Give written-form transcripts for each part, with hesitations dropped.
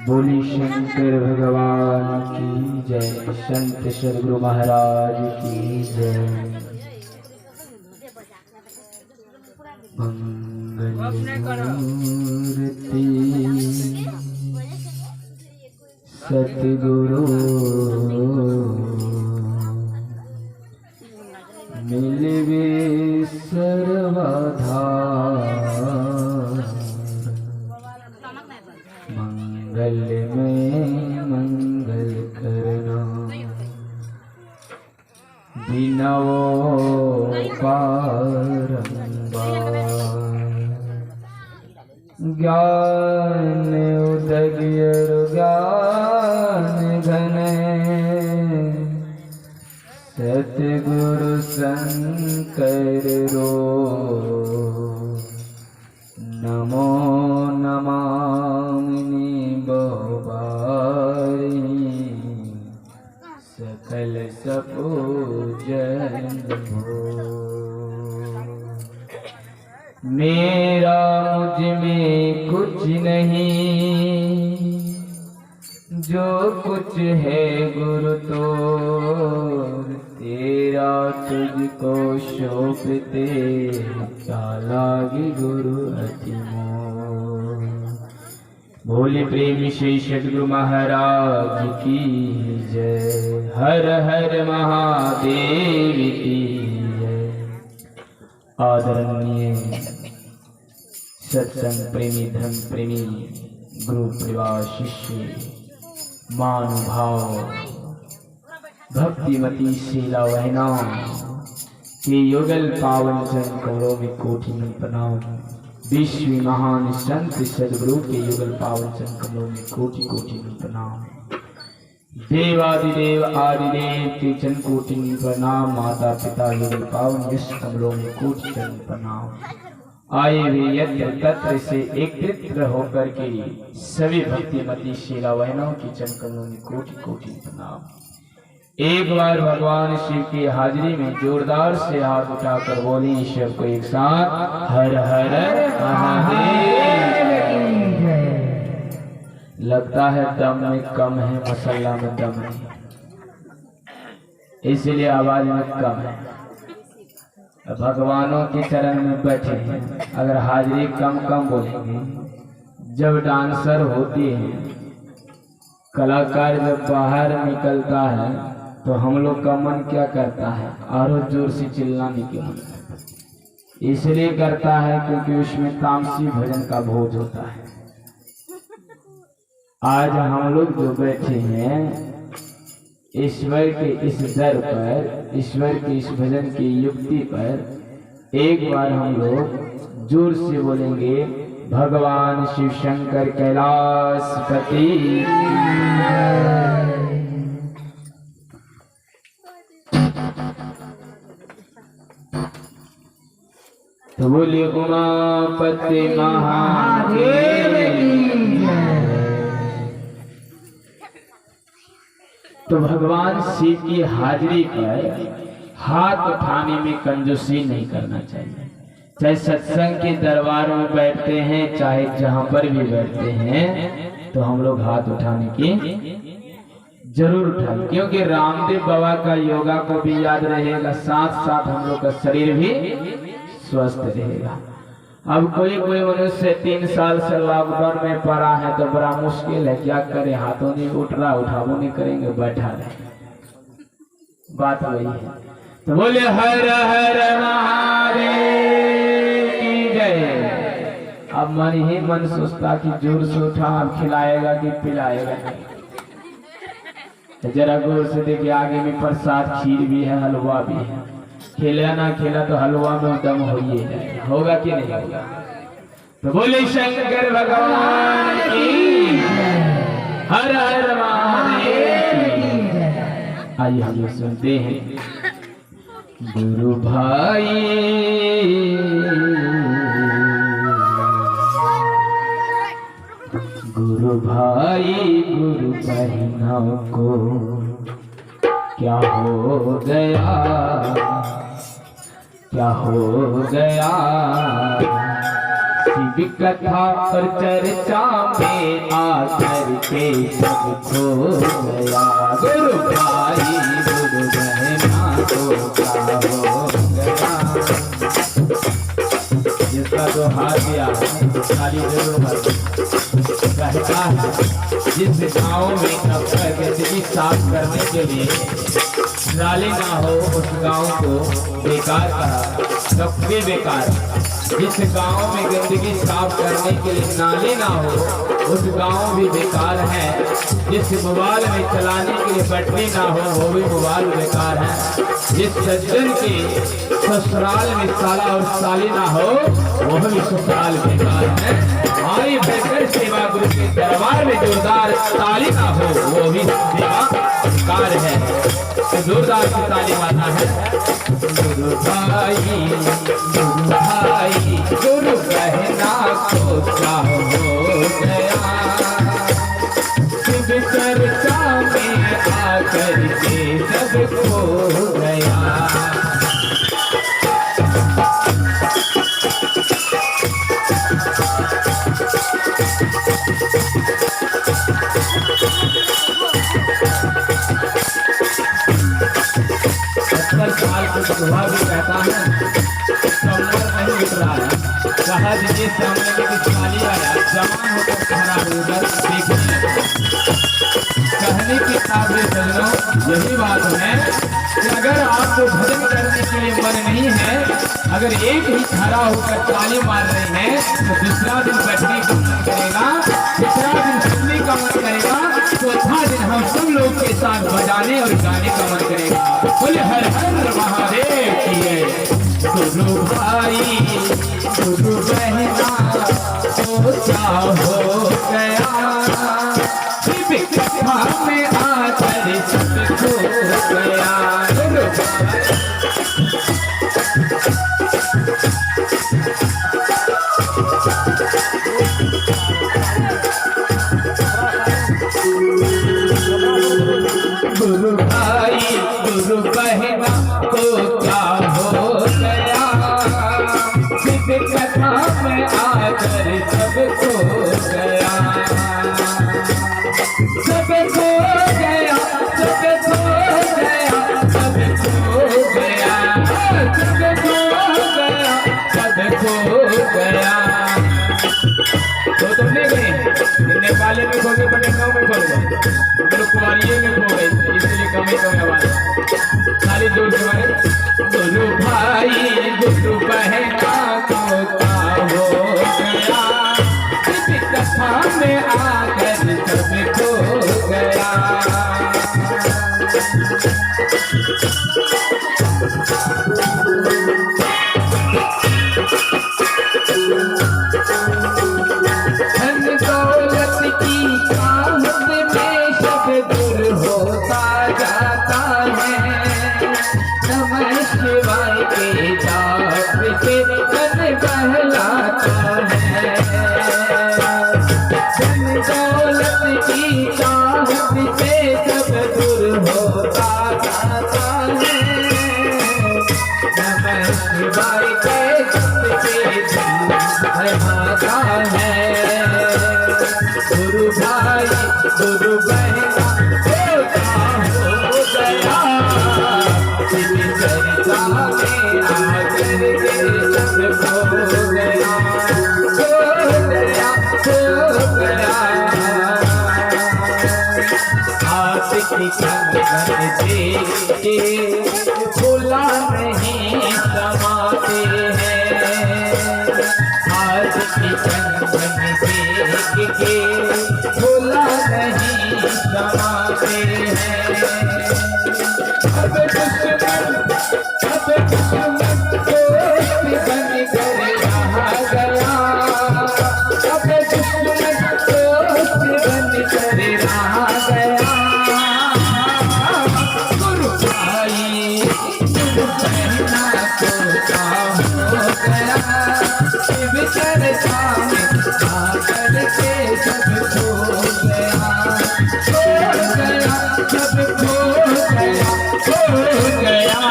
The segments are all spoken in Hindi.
बोली शंकर भगवान की जय, संत सद्गुरु महाराज की जय। मंगलमूर्ति सद्गुरु मिलवे सर्वधार, मंगल में मंगल करना, बिनवो बारंबार। ज्ञान उदगियर ज्ञान घन, सतगुरु शंकर रो। नमो नमामि बहुबारी, सकल सपूजन हो। मेरा मुझ में कुछ नहीं, जो कुछ है गुरु तो तेरा तुझको शोभते, लागी गुरु अति मोह। भोले प्रेमी श्री सद्गुरु महाराज की जय, हर हर महादेव की जय। आदरणीय सत्संग प्रेमी धर्म प्रेमी गुरु परिवार शिष्य महानुभाव भक्तिमती शीला वहना के युगल पावन जन कमरों में कोटि में प्रणाम। विश्व महान संत सद्गुरु के युगल पावन जन कमरों में कोटि कोटि में प्रणाम। देवादिदेव आदिदेव के जन कोटि में प्रणाम। माता पिता युगल पावन यश कमरों में कोटि जन प्रणाम। आए हुए यत्र तत्र से एकत्रित होकर के सभी भक्तिमती शीला वहनों की जन कमरों में कोटि कोटि प्रणाम। एक बार भगवान शिव की हाजिरी में जोरदार से हाथ उठाकर बोले ईश्वर को एक साथ, हर हर महादेव। लगता है दम में कम है, मसाला में दम नहीं, इसलिए आवाज में कम है। भगवानों के चरण में बैठे हैं, अगर हाजिरी कम कम बोलेंगे, जब डांसर होती है, कलाकार जब बाहर निकलता है तो हम लोग का मन क्या करता है, और जोर से चिल्लाने की मन करता है। इसलिए करता है क्योंकि उसमें तामसी भजन का भोज होता है। आज हम लोग जो बैठे हैं ईश्वर के इस दर पर, ईश्वर के इस भजन की युक्ति पर, एक बार हम लोग जोर से बोलेंगे, भगवान शिव शंकर कैलाशपति। तो बोलिए उमापति महादेव की जय। तो भगवान शिव की हाजिरी पर हाथ उठाने में कंजूसी नहीं करना चाहिए। चाहे सत्संग के दरबार में बैठते हैं, चाहे जहां पर भी बैठते हैं, तो हम लोग हाथ उठाने की जरूर उठाएं, क्योंकि रामदेव बाबा का योगा को भी याद रहेगा, साथ साथ हम लोग का शरीर भी स्वस्थ रहेगा। अब कोई मनुष्य 3 साल से लॉकडाउन में पड़ा है तो बड़ा मुश्किल है, क्या करे, हाथों नहीं उठ रहा, उठावो नहीं करेंगे, बैठा रहे। बात वही है। तो बोले हर हर महादेव की जय। अब मन ही मन सोचता कि जोर से उठा, अब खिलाएगा कि पिलाएगा। जरा गौर से देखिए, आगे में प्रसाद खीर भी है, हलवा भी है। खेला ना खेला तो हलवा में दम हो ही जाएगा, होगा कि नहीं होगा। तो बोले शंकर भगवान की हर हर महादेव। आइए हम सुनते हैं, गुरु भाई गुरु भाई गुरु बहनों को क्या हो गया, क्या हो गया। शिव कथा और चर्चा में आकर के सब खो गया। गुरु भाई गुरु बहना को क्या हो गया। जिसका तो हाथ दिया खाली जरूर कहता है, जिस गाँव में अपना गंदगी साफ करने के लिए नाले ना हो उस गांव को बेकार कहा। सबके बेकार। जिस गांव में गंदगी साफ करने के लिए नाले ना हो उस गांव भी बेकार है। जिस मोबाइल में चलाने के लिए बैटरी ना हो वो भी मोबाइल बेकार है। जिस सज्जन के ससुराल में साला और साली ना हो वो भी ससुराल बेकार है। हमारी बेहतर सेवा गुरु के दरबार में जोरदार ताली ना हो वो भी सेवा बेकार है। तो जोरदार की ताली मारना है। गुरु भाई गुरु बहना को क्या हो गया। शिव चर्चा में आकर के सब खो गया। साल को सुबह भी कहता है कमर नहीं उठ रहा है। कहा जिस सामने में कुछ खाली आया जवान होकर खड़ा होकर देखने कहने की काबिल सजनों यही बात है कि अगर आपको भजन करने के लिए मन नहीं है, अगर एक ही खड़ा होकर ताली मार रहे हैं तो दूसरा दिन बैठने का मन करेगा, तीसरा दिन सुनने का मन करेगा, चौथा दिन हम सब लोग के साथ बजाने और गाने का मन करेगा। बोले हर हर महादेव की है। गुरु भाई गुरु बहना तो क्या हो गया। शिव कथा में आकर सब खो गया। गुरु गुरु भाई गुरु बहना को क्या हो गया। शिव कथा में आकर सब खो गया। सब खो गया सब खो गया सब खो गया सब खो गया सब खो गया। तो तुमने गए नेपाली में खो गए, पटेल में खो गए, कुमारिये में खो गए, इसलिए कमी आवाज खाली जोर से मारे। गुरु भाई गुरु बहना को क्या हो गया। किसी कथा में आकर सब खो गया। धन दौलत की चाहत में सब दूर होता जाता है। नमः शिवाय के जाप से मन बहलाता है। धन दौलत की चाहत से सब दूर होता जाता है। नमः शिवाय के जाप से बहलाता है। गुरु भाई गुरु बहना को क्या हो गया। शिव चर्चा में आकर के सब खो गया। खो गया खो गया। आपकी कंगन से भूला नहीं समाते हैं। आज की कंगन के भूला नहीं समाते हैं। अब दुश्मन दोस्त बन कर रहा गया। अब दुश्मन दोस्त बन कर रहा गया। गुरु भाई गुरु बहना को क्या हो गया। शिव चर्चा में आकर के सब खो गया। खो गया सब खो गया खो गया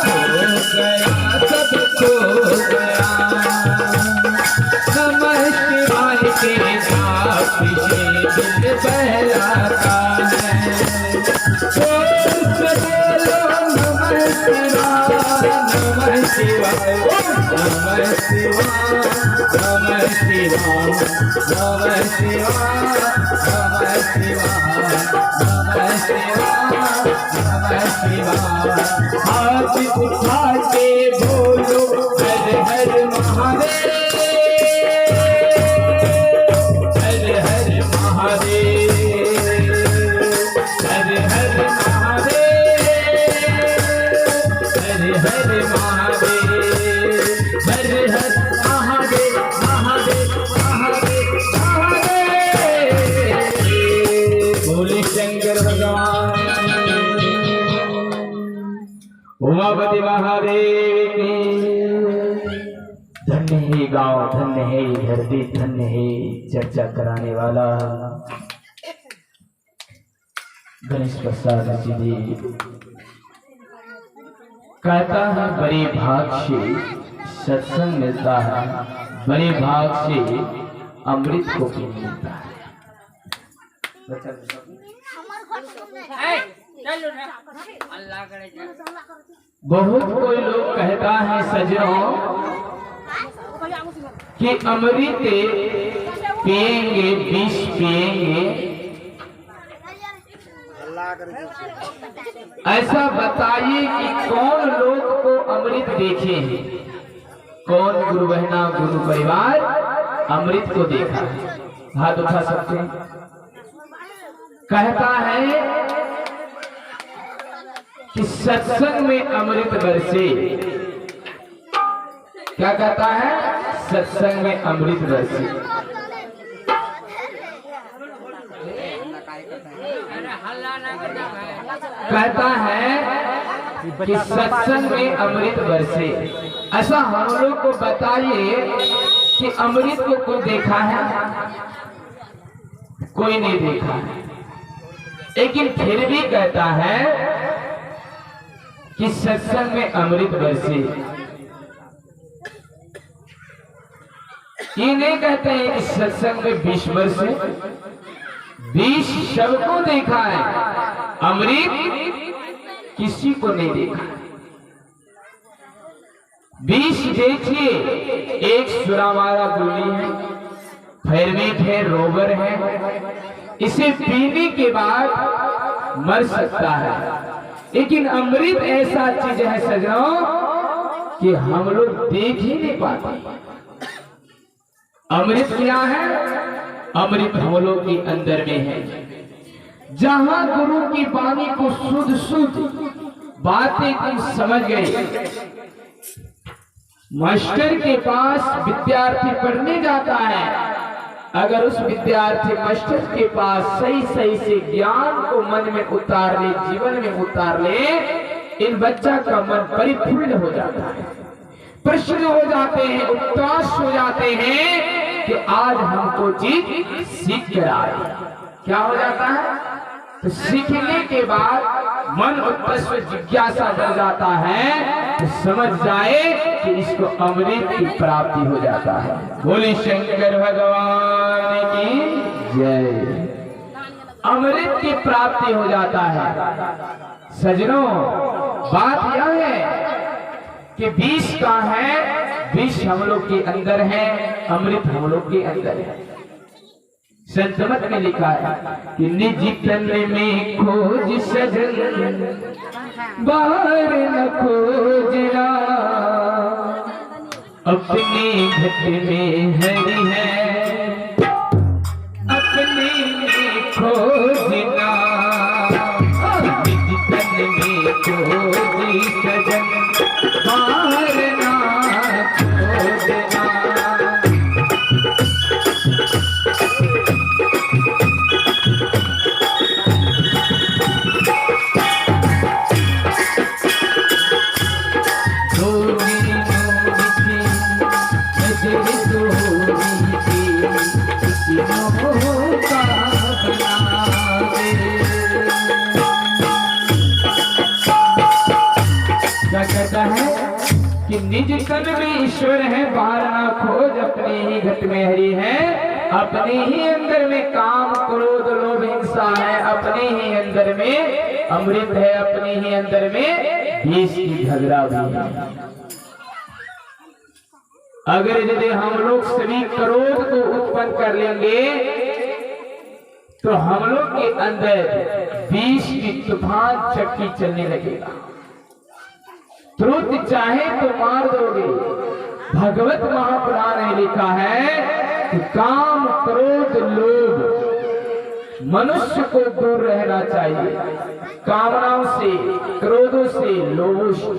खो नमः शिवाय नमः शिवाय नमः शिवाय नमः शिवाय नमः शिवाय नमः शिवाय नमः शिवाय। हाथ उठा के बोलो हर हर महादेव हर हर महादेव हर हर महादेव हर हर महादेव हर हर महादेव महादेव महादेव महादेव। बोले शंकर भगवान उमापति महादेव की। धन्य है गांव, धन्य है धरती, धन्य है चर्चा कराने वाला गणेश प्रसाद जी। कहता है बड़े भाग से सत्संग मिलता है, बड़े भाग से अमृत को भी मिलता है। बहुत कोई लोग कहता है सजनों कि अमृत पिएंगे विष पिएंगे। ऐसा बताइए कि कौन लोग को अमृत देखे हैं, कौन गुरु बहना गुरु परिवार अमृत को देखा है? हाथ उठा सकते हैं। कहता है कि सत्संग में अमृत बरसे। क्या कहता है? सत्संग में अमृत बरसे। कहता है कि सत्संग में अमृत बरसे। ऐसा हम लोग को बताइए कि अमृत को कोई देखा है? कोई नहीं देखा है, लेकिन फिर भी कहता है कि सत्संग में अमृत बरसे। ये नहीं कहते हैं कि सत्संग में विष बरसे। विष सबको देखा है, अमृत किसी को नहीं देखा। विष देखिए, एक सुरामारा गोली है, फेरमेट है, रोबर है, इसे पीने के बाद मर सकता है। लेकिन अमृत ऐसा चीज है सजनों कि हम लोग देख ही नहीं पाते। अमृत क्या है? अमृत हम लोग के अंदर में है। जहां गुरु की वाणी को शुद्ध शुद्ध बातें तुम समझ गए। मास्टर के पास विद्यार्थी पढ़ने जाता है, अगर उस विद्यार्थी मास्टर के पास सही सही से ज्ञान को मन में उतार ले, जीवन में उतार ले, इन बच्चा का मन परिपूर्ण हो जाता है, प्रश्न हो जाते हैं, उत्साह हो जाते हैं कि आज हमको चीज सीख कर आए। क्या हो जाता है? तो सीखने के बाद मन उत्कर्ष जिज्ञासा कर जाता है, तो समझ जाए कि इसको अमृत की प्राप्ति हो जाता है। बोले शंकर भगवान की जय। अमृत की प्राप्ति हो जाता है। सजनों, बात यह है कि विष का है, विष हम लोग के अंदर है, अमृत हम लोग के अंदर है। संतमत में लिखा है कि निज तन में खोज सजन बाहर न खोजना, अपने घट में हरि है अपने में खोजना। निज तन में खोज सजन बाहर ना खोजना। क्या कहता है कि निज तन में ईश्वर है, बाहर ना खोज, अपने ही घट में हरि है, अपने ही अंदर में काम क्रोध लोभ हिंसा है, अपने ही अंदर में अमृत है अपने ही अंदर में विष की झगड़ा भी है। अगर यदि हम लोग सभी क्रोध को उत्पन्न कर लेंगे तो हम लोग के अंदर विष की तूफान चक्की चलने लगेगा। क्रोध चाहे तो मार दोगे। भगवत महापुराण ने लिखा है कि काम क्रोध लोभ मनुष्य को दूर रहना चाहिए, कामनाओं से, क्रोधों से, लोभों से।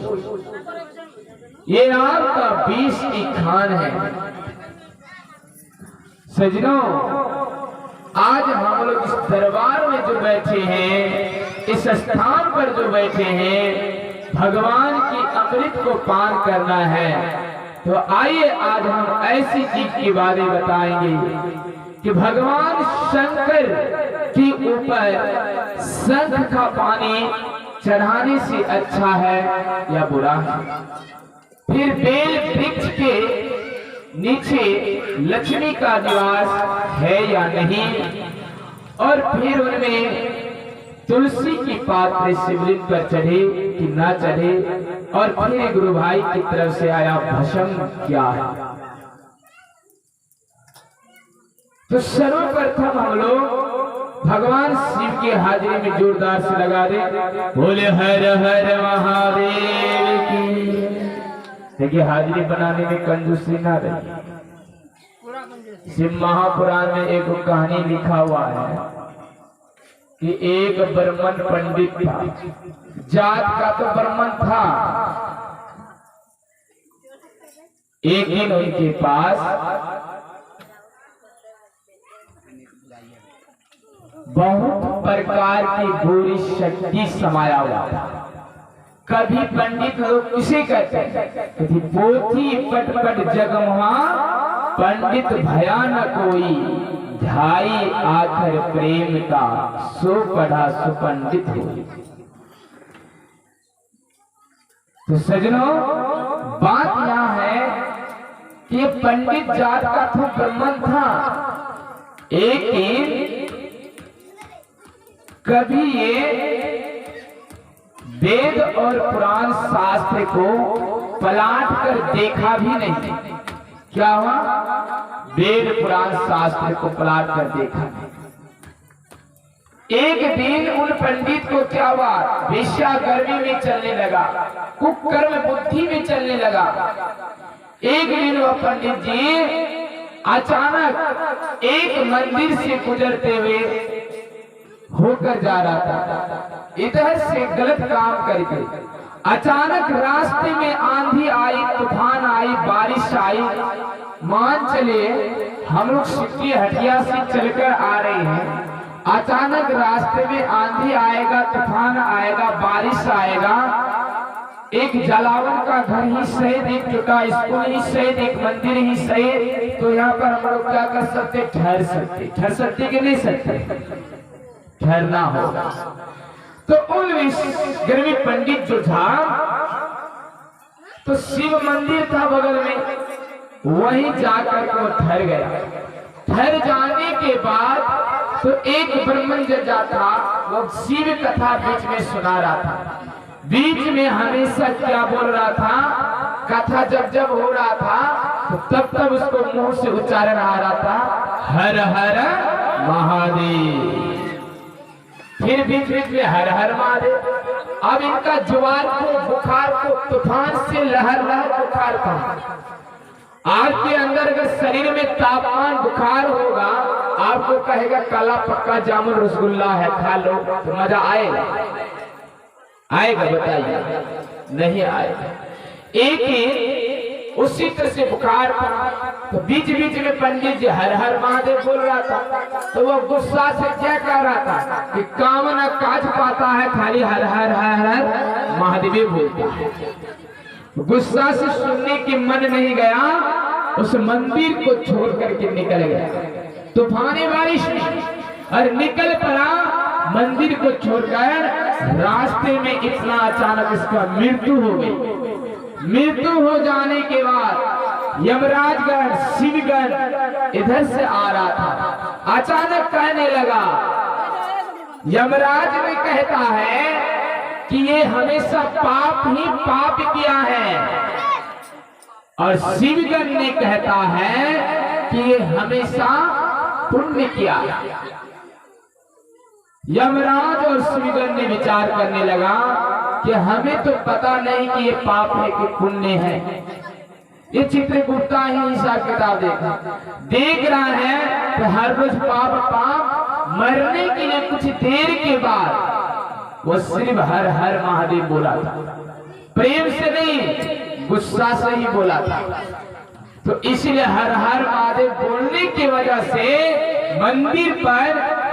ये आपका विष की खान है। सजनों, आज हम लोग इस दरबार में जो बैठे हैं, इस स्थान पर जो बैठे हैं, भगवान की अमृत को पान करना है। तो आइए आज हम ऐसी चीज के बारे में बताएंगे कि भगवान शंकर के ऊपर शंख का पानी चढ़ाने से अच्छा है या बुरा है। फिर बेल वृक्ष के नीचे लक्ष्मी का निवास है या नहीं, और फिर उनमें तुलसी की पात्र शिवलिंग पर चढ़े कि ना चढ़े, और फिर गुरु भाई की तरफ से आया भस्म क्या है। तो सर्वप्रथम हम लोग भगवान शिव की हाजिरी में जोरदार से लगा दे, बोले हर हर महादेव की। देखिए, हाजिरी बनाने में कंजूसी ना रही। शिव महापुराण में एक कहानी लिखा हुआ है कि एक ब्राह्मण पंडित था, जात का तो ब्राह्मण था। एक दिन उनके पास बहुत प्रकार की बुरी शक्ति समाया हुआ था। कभी पंडित लोग किसे कहते हैं, कभी पोथी पट पट जगमहा पंडित भयानक कोई, ढाई आखर प्रेम का सो पढ़ा सुपंडित हो। तो सजनों, बात यहां है कि पंडित जात का तो ब्राह्मण था, लेकिन कभी ये वेद और पुराण शास्त्र को पलट कर देखा भी नहीं। क्या हुआ? वेद पुराण शास्त्र को पलट कर देखा। एक दिन उन पंडित को क्या हुआ? वेश्या गर्मी में चलने लगा, कुकर्म बुद्धि में चलने लगा। एक दिन वह पंडित जी अचानक एक मंदिर से गुजरते हुए होकर जा रहा था, इधर से गलत काम करके अचानक रास्ते में आंधी आई, तूफान आई, बारिश आई। मान चले हम लोग सिटी हटिया से चलकर आ रहे हैं, अचानक रास्ते में आंधी आएगा, तूफान आएगा, बारिश आएगा, एक जलावन का घर ही सही, एक छोटा स्कूल ही सही, एक मंदिर ही सही, तो यहाँ पर हम लोग क्या कर सकते? ठहर सकते कि नहीं सकते? ठहरना होगा। तो उन गर्मी पंडित जो था, तो शिव मंदिर था बगल में, वहीं जाकर के वो ठहर गया। ठहर जाने के बाद तो एक ब्राह्मण जजा था, वो शिव कथा बीच में सुना रहा था। बीच में हमेशा क्या बोल रहा था? कथा जब जब हो रहा था तो तब तब उसको मुंह से उच्चारण आ रहा था, हर हर महादेव। फिर बीच बीच में हर हर महादेव। अब इनका ज्वार को, बुखार को, तूफान से लहर लहर बुखार था। आपके अंदर अगर शरीर में तापमान बुखार होगा, आपको कहेगा काला पक्का जामुन रसगुल्ला है, खा लो, तो मजा आएगा? आएगा? बताइए, नहीं आएगा। एक ही उसी तरह से बुखार था, तो बीच बीच में पंडित जी हर हर महादेव बोल रहा था, तो वो गुस्सा से क्या कह रहा था कि काम न काज पाता है, खाली हर हर हर हर महादेव बोलता है। गुस्सा से सुनने की मन नहीं गया, उस मंदिर को छोड़ करके निकल गया। तूफानी बारिश में और निकल पड़ा, मंदिर को छोड़कर। रास्ते में इतना अचानक इसका मृत्यु हो गई। मृत्यु हो जाने के बाद यमराजगण, शिवगण इधर से आ रहा था। अचानक कहने लगा, यमराज ने कहता है कि ये हमेशा पाप ही पाप किया है, और शिवगण ने कहता है कि ये हमेशा पुण्य किया है। यमराज और शिवगण ने विचार करने लगा कि हमें तो पता नहीं कि ये पाप है कि पुण्य है। ये चित्रगुप्ता ही हिसाब किताब देख रहा है कि हर रोज पाप पाप, मरने के लिए कुछ देर के बाद वो सिर्फ हर हर महादेव बोला था, प्रेम से नहीं गुस्सा से ही बोला था। तो इसलिए हर हर महादेव बोलने की वजह से मंदिर पर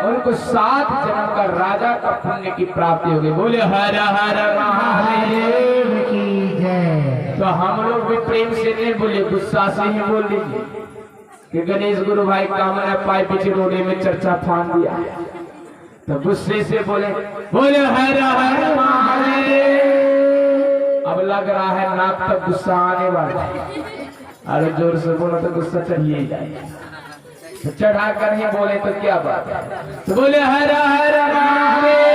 उनको 7 जन्म का राजा का पुण्य की प्राप्ति हो गई। बोले हर हर महादेव की जय। तो हम लोग भी प्रेम से नहीं बोले, गुस्सा से ही बोल दीजिए कि गणेश गुरु भाई कामना पाए पीछे रोडे में चर्चा फान दिया, तो गुस्से से बोले बोले हर हर महादेव। अब लग रहा है नाक तक गुस्सा आने वाला है, अरे जोर से बोलो तो गुस्सा चढ़िए जाए, तो चढ़ा कर ही बोले तो क्या बात है। तो बोले हर हर महादेव।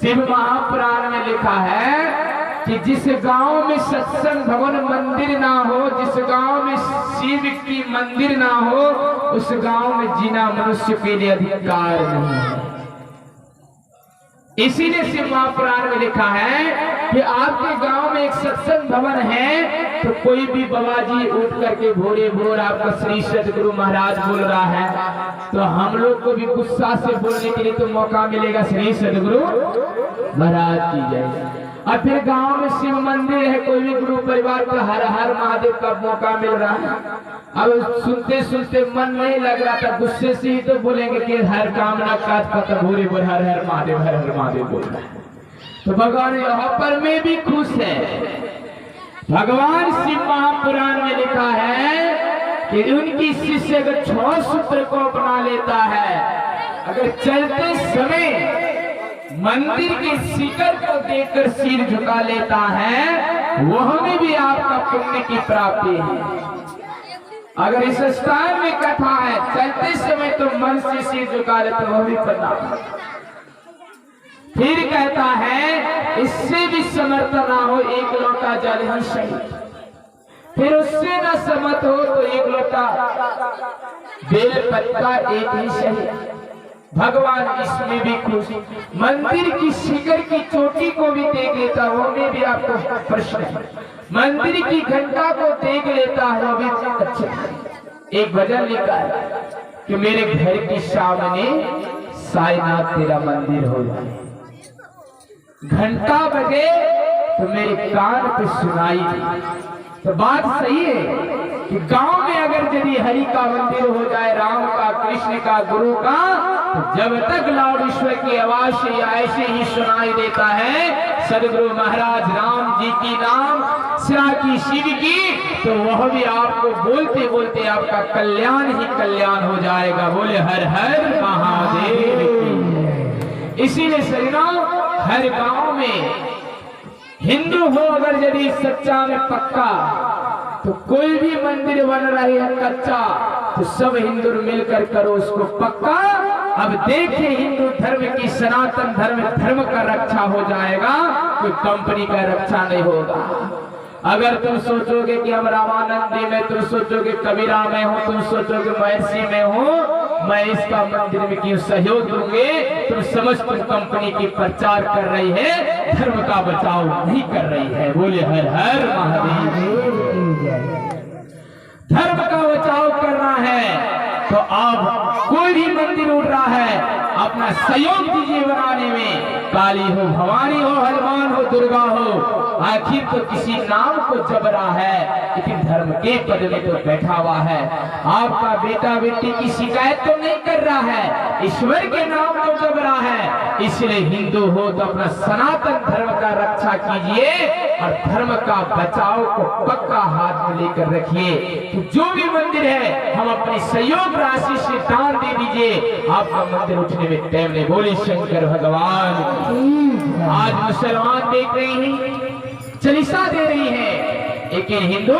शिव महापुराण में लिखा है कि जिस गांव में सत्संग भवन मंदिर ना हो, जिस गांव में शिव की मंदिर ना हो, उस गांव में जीना मनुष्य के लिए अधिकार नहीं है। इसीलिए शिव महापुराण में लिखा है कि आपके गांव में एक सत्संग भवन है, तो कोई भी बाबा जी उठ करके भोरे भोर आपका श्री सदगुरु महाराज बोल रहा है, तो हम लोग को भी गुस्सा से बोलने के लिए तो मौका मिलेगा, श्री सदगुरु महाराज की जय। और फिर गांव में शिव मंदिर है, कोई भी गुरु परिवार को हर हर महादेव का मौका मिल रहा है। अब सुनते सुनते मन नहीं लग रहा था, गुस्से से ही तो बोलेंगे कि हर कामना काज पता भोरे भोर हर हर महादेव बोल रहा है। तो भगवान यहाँ पर में भी खुश है। भगवान शिव महापुराण में लिखा है कि उनकी शिष्य अगर 6 सूत्र को अपना लेता है, अगर चलते समय मंदिर के शिखर को देखकर सिर झुका लेता है, वह में भी आपका पुण्य की प्राप्ति है। अगर इस स्थान में कथा है, चलते समय तो मन से सिर झुका लेते, वह भी पता। फिर कहता है इससे भी समर्थ ना हो 1 लोटा जल ही सही, फिर उससे ना समर्थ हो तो 1 लोटा बेल पत्ता एक ही सही। भगवान इसमें भी खुश। मंदिर की शिखर की चोटी को भी देख लेता, वो में भी आपको प्रश्न है। मंदिर की घंटा को देख लेता है, वो भी अच्छा। एक भजन लिखा है कि मेरे घर के सामने साईनाथ तेरा मंदिर हो जाए, घंटा बजे तो मेरे कान पे सुनाई दे। तो बात सही है कि गांव में अगर यदि हरि का मंदिर हो जाए, राम का, कृष्ण का, गुरु का, तो जब तक लाउड ईश्वर की आवाज से ऐसे ही सुनाई देता है सदगुरु महाराज राम जी की नाम, शिवा की, शिव की, तो वह भी आपको बोलते बोलते आपका कल्याण ही कल्याण हो जाएगा। बोले हर हर महादेव की। इसीलिए शरीरों हर गांव में हिंदू हो अगर यदि सच्चा में पक्का, तो कोई भी मंदिर बन रही है कच्चा, तो सब हिंदू मिलकर करो उसको पक्का। अब देखिए हिंदू धर्म की, सनातन धर्म का रक्षा हो जाएगा, कोई कंपनी का रक्षा नहीं होगा। अगर तुम सोचोगे कि हम रामानंदी में, तुम सोचोगे कबीरा में हो, तुम सोचोगे महर्षि में हो, मैं इसका मंदिर में क्यों सहयोग दूंगे, तुम समझ तुम कंपनी की प्रचार कर रही है, धर्म का बचाव नहीं कर रही है। बोले हर हर महादेव। धर्म का बचाव करना है तो आप कोई भी मंदिर उठ रहा है, अपना सहयोग दीजिए बनाने में। काली हो, भवानी हो, हनुमान हो, दुर्गा हो, आखिर तो किसी नाम को जप रहा है, लेकिन धर्म के पद में तो बैठा हुआ है। आपका बेटा बेटी की शिकायत तो नहीं कर रहा है, ईश्वर के नाम को जप रहा है। इसलिए हिंदू हो तो अपना सनातन धर्म का रक्षा कीजिए और धर्म का बचाव को पक्का हाथ में लेकर रखिए। तो जो भी मंदिर है हम अपनी सहयोग राशि से दान दे दीजिए, आपका मंदिर उठने में टाइम नहीं। बोले शंकर भगवान। आज मुसलमान देख रही हैं, चालीसा दे रही है, लेकिन हिंदू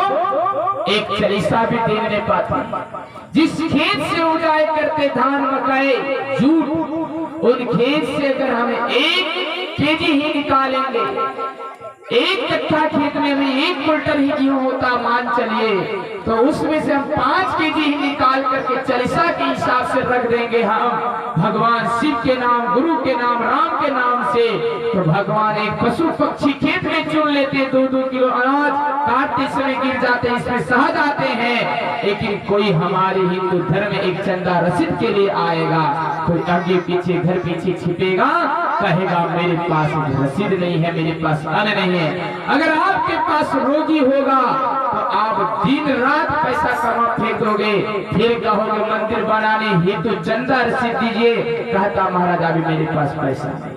एक चालीसा भी दे नहीं पाते। जिस खेत से उगाए करते धान मकई जूट, उन खेत से अगर हम 1 केजी ही निकालेंगे, 1 कट्ठा खेत में हमें 1 क्विंटल ही गेहूं होता मान चलिए, तो उसमें से हम 5 केजी ही निकाल करके चालीसा के हिसाब से रख देंगे हम भगवान शिव के नाम, गुरु के नाम, राम के नाम से, तो भगवान एक पशु पक्षी खेत में चुन लेते, 2-2 किलो अनाज काटते समय गिर जाते, इसमें सहज आते हैं। लेकिन कोई हमारे हिंदू धर्म में एक चंदा रसीद के लिए आएगा, कोई आगे पीछे घर पीछे छिपेगा, कहेगा मेरे पास रसीद नहीं है, मेरे पास अन्न नहीं है। अगर आपके पास रोगी होगा तो आप दिन रात पैसा कमा फेंक दोगे, फिर कहोगे मंदिर बनाने हेतु चंदा रसीद दीजिए, कहता महाराज अभी मेरे पास पैसा नहीं।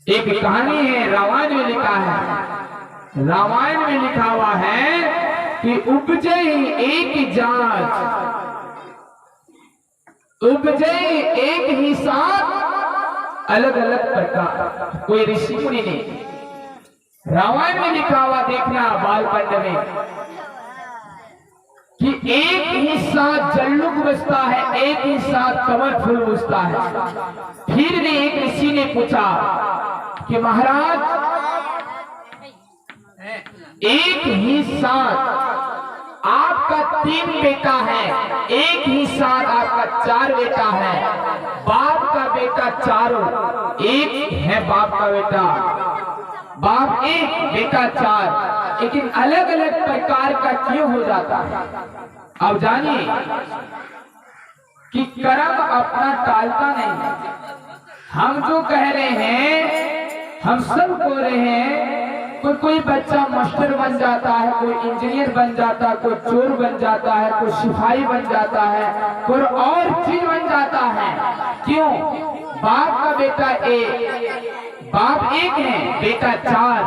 एक कहानी है, रामायण में लिखा है, रामायण में लिखा हुआ है कि उपजे एक जांच, उपजे एक ही साथ अलग अलग प्रकार। कोई ऋषि मुनि ने, रामायण में लिखा हुआ देखना बालखंड में, कि एक ही साथ जल्लुक बजता है, एक ही साथ कमर फूल बजता है। फिर भी एक ऋषि ने पूछा कि महाराज एक ही साथ आपका 3 बेटा है, एक ही साथ आपका 4 बेटा है, बाप का बेटा चारों, एक है बाप का बेटा, बाप 1 बेटा 4, लेकिन अलग अलग प्रकार का क्यों हो जाता है? अब जानिए कि कर्म अपना टालता नहीं है। हम जो कह रहे हैं हम सब बोल रहे हैं, कोई बच्चा मास्टर बन जाता है, कोई इंजीनियर बन जाता है, कोई चोर बन जाता है, कोई सिपाही बन जाता है, कोई और चीज बन जाता है। क्यों? बाप का बेटा 1, बाप 1 है, बेटा 4,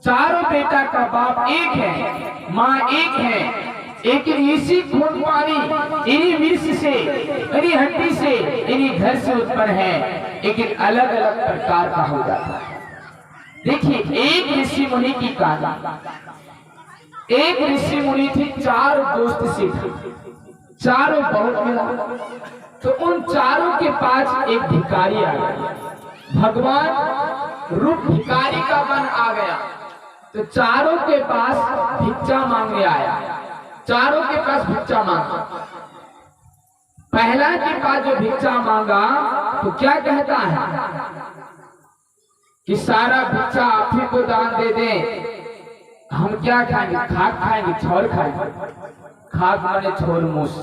चारों बेटा का बाप 1 है, माँ 1 है, लेकिन इसी खून पानी इन्हीं मिर्च से, इन्हीं हड्डी से, इन्हीं घर से उत्पन्न है, लेकिन अलग अलग प्रकार का हो जाता है। देखिए एक ऋषि मुनि की कहानी। एक ऋषि मुनि थे, 4 दोस्त से थे, चारों बहुत मिला, तो उन चारों के पास एक भिखारी आ गया। भगवान रूप भिखारी का मन आ गया, तो चारों के पास भिक्षा मांगने आया। चारों के पास भिक्षा मांगा। पहला के पास जो भिक्षा मांगा तो क्या कहता है कि सारा भिक्षा आप ही को दान दे दें, हम क्या खाएंगे? खाक खाएंगे, छोर खाएंगे। खाक माने छोर मूस।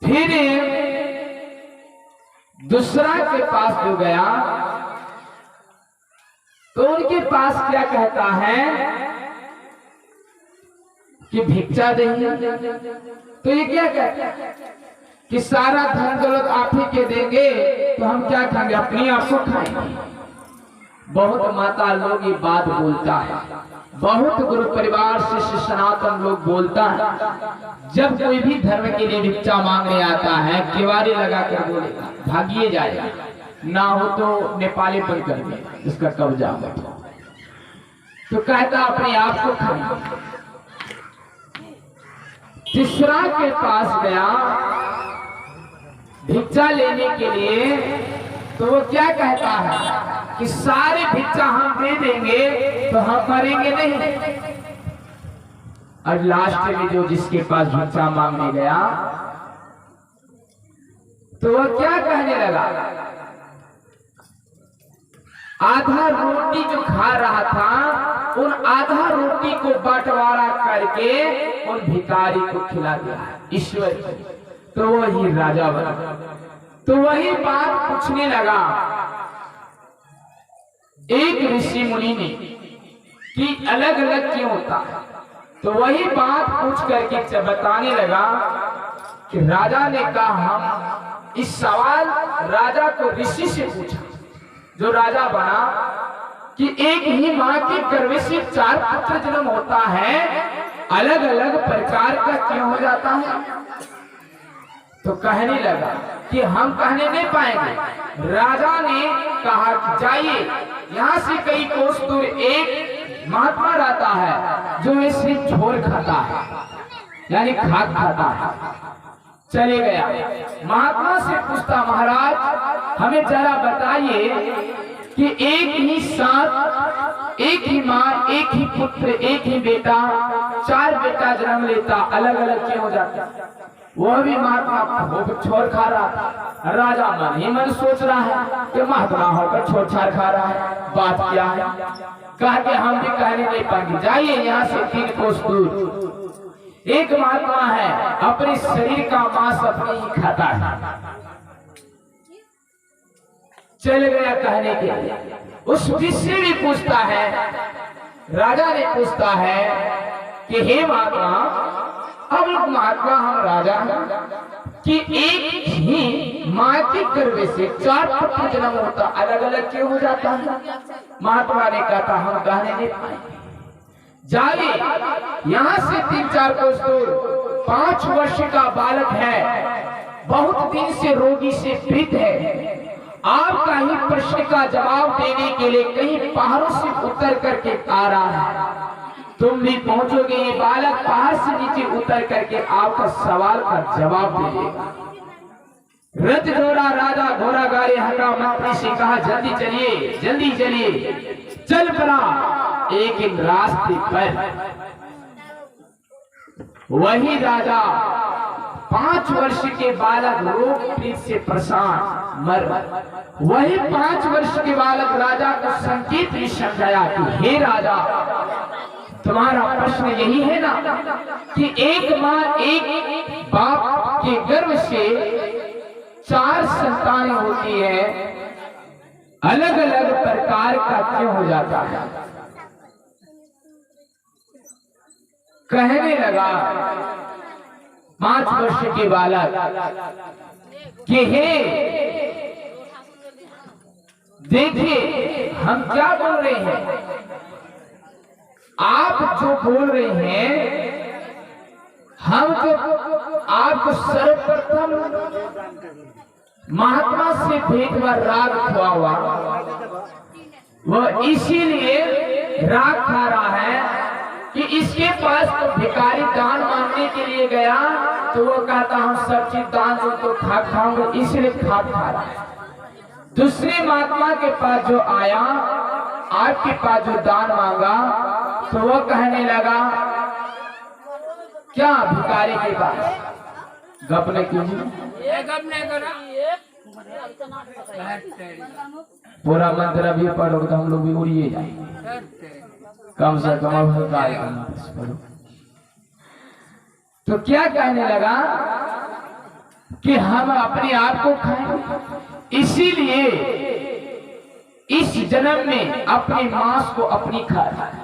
फिर दूसरा के पास जो गया तो उनके पास क्या कहता है कि भिक्षा देंगे। तो ये क्या कहता है कि सारा धन दौलत आप ही के देंगे, तो हम क्या खाएंगे? अपनी आप को खाएंगे। बहुत माता लोग ये बात बोलता है, बहुत गुरु परिवार से सनातन लोग बोलता है, जब कोई भी धर्म के लिए भिक्षा मांगने आता है केवाड़ी लगा कर बोलेगा भागिए जाएगा, ना हो तो नेपाली बन कर दे, इसका कब्जा बैठा। तो कहता अपने आप को खाएंगे। तीसरा के पास गया भिक्षा लेने के लिए, तो वो क्या कहता है कि सारे भिक्षा हम दे देंगे तो हम मरेंगे नहीं। और लास्ट में जो जिसके पास भिक्षा मांगने गया तो वह क्या कहने लगा, आधा रोटी जो खा रहा था उन आधा रोटी को बंटवारा करके उन भिखारी को खिला दिया ईश्वर। तो वही राजा बना। तो वही बात पूछने लगा एक ऋषि मुनि ने कि अलग अलग क्यों होता है। तो वही बात पूछ करके बताने लगा कि राजा ने कहा, हम इस सवाल राजा को ऋषि से पूछा जो राजा बना कि एक ही माँ के गर्भ से 4 पुत्र जन्म होता है, अलग अलग प्रकार का क्यों हो जाता है। तो कहने लगा कि हम कहने नहीं पाएंगे। राजा ने कहा कि जाइए यहाँ से कई कोस दूर एक महात्मा रहता है जो ऐसे झोर खाता है, यानी खाद खाता है। चले गया, महात्मा से पूछता, महाराज हमें जरा बताइए कि एक ही साथ, एक ही माँ, एक ही पुत्र, एक ही बेटा, 4 बेटा जन्म लेता, अलग अलग क्यों हो जाता? वह भी महात्मा छोड़ खा रहा था। राजा मन ही मन सोच रहा है कि महात्मा होकर छोड़ छाड़ खा रहा है, बात क्या है? कहा कि हम भी कहने नहीं पाएंगे, जाइए यहाँ से 3 कोस दूर एक महात्मा है, अपने शरीर का मांस अपने ही खाता है। चल गया कहने के लिए, उस विषय भी पूछता है, राजा ने पूछता है कि हे महात्मा, अब महात्मा हम राजा कि एक ही माँ के गर्भ से 4 पुत्र जन्म होता, अलग अलग क्यों हो जाता है? महात्मा ने कहा था हम कहने नहीं पाएंगे, जाइए यहाँ से 3-4 कोस दूर 5 वर्ष का बालक है, बहुत दिन से रोगी से पीड़ित है, आपका ही प्रश्न का जवाब देने के लिए कहीं पहाड़ों से उतर करके आ रहा है। तुम भी पहुंचोगे, ये बालक पहाड़ से नीचे उतर करके आपका सवाल का जवाब दे देगा। रथ जोड़ा राजा, घोड़ा गाड़ी हटा, मंत्री से कहा जल्दी चलिए, जल्दी चलिए। चल पड़ा एक रास्ते पर वही राजा 5 वर्ष के बालक रोग पीड़ से परेशान मर। वही 5 वर्ष के बालक राजा को संकेत भी समझाया कि हे राजा, तुम्हारा प्रश्न यही है ना कि एक माँ एक बाप के गर्भ से 4 संतानें होती है, अलग अलग प्रकार का क्यों हो जाता है? कहने लगा 5 वर्ष के बालक कि हे देखिए हम क्या बोल रहे हैं, आप जो बोल रहे हैं, हम तो आपको सर्वप्रथम महात्मा से भेंट व राग खुआ हुआ, वह इसीलिए राग खा रहा है कि इसके पास तो भिखारी दान मांगने के लिए गया तो वो कहता हम सब चीज दान दो तो खाऊंगा, इसलिए खा रहा है। दूसरे महात्मा के पास जो आया, आपके पास जो दान मांगा, तो वो कहने लगा क्या भिखारी के पास गप नहीं कीजिए, पूरा मंत्र अभी पढ़ो तो हम लोग भी उड़िए जाए, कम से कम पढ़ो। तो क्या कहने लगा कि हम अपने आप को खाएं, इसीलिए इस जन्म में अपने मांस को अपनी खा रहा है।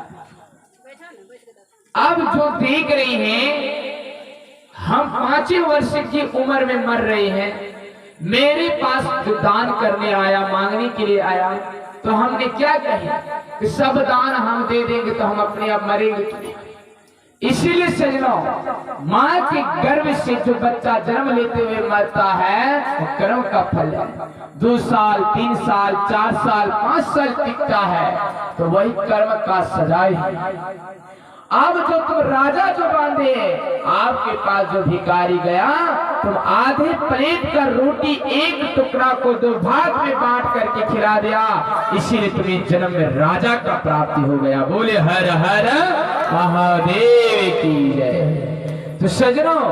अब जो देख रही हैं, हम 5 वर्ष की उम्र में मर रहे हैं, मेरे पास जो दान करने आया, मांगने के लिए आया, तो हमने क्या कहा कि सब दान हम दे देंगे तो हम अपने आप मरेंगे। इसीलिए सजनों, माँ के गर्भ से जो बच्चा जन्म लेते हुए मरता है वो कर्म का फल है। 2 साल, 3 साल, 4 साल, 5 साल टिकता है तो वही कर्म का सजाए है। अब जो तुम राजा जो बांधे, आपके पास जो भिखारी गया, तुम आधे प्लेट का रोटी एक टुकड़ा को 2 भाग में बांट करके खिला दिया, इसीलिए तुम्हें जन्म में राजा का प्राप्ति हो गया। बोले हर हर महादेव की जय। तो सजनों,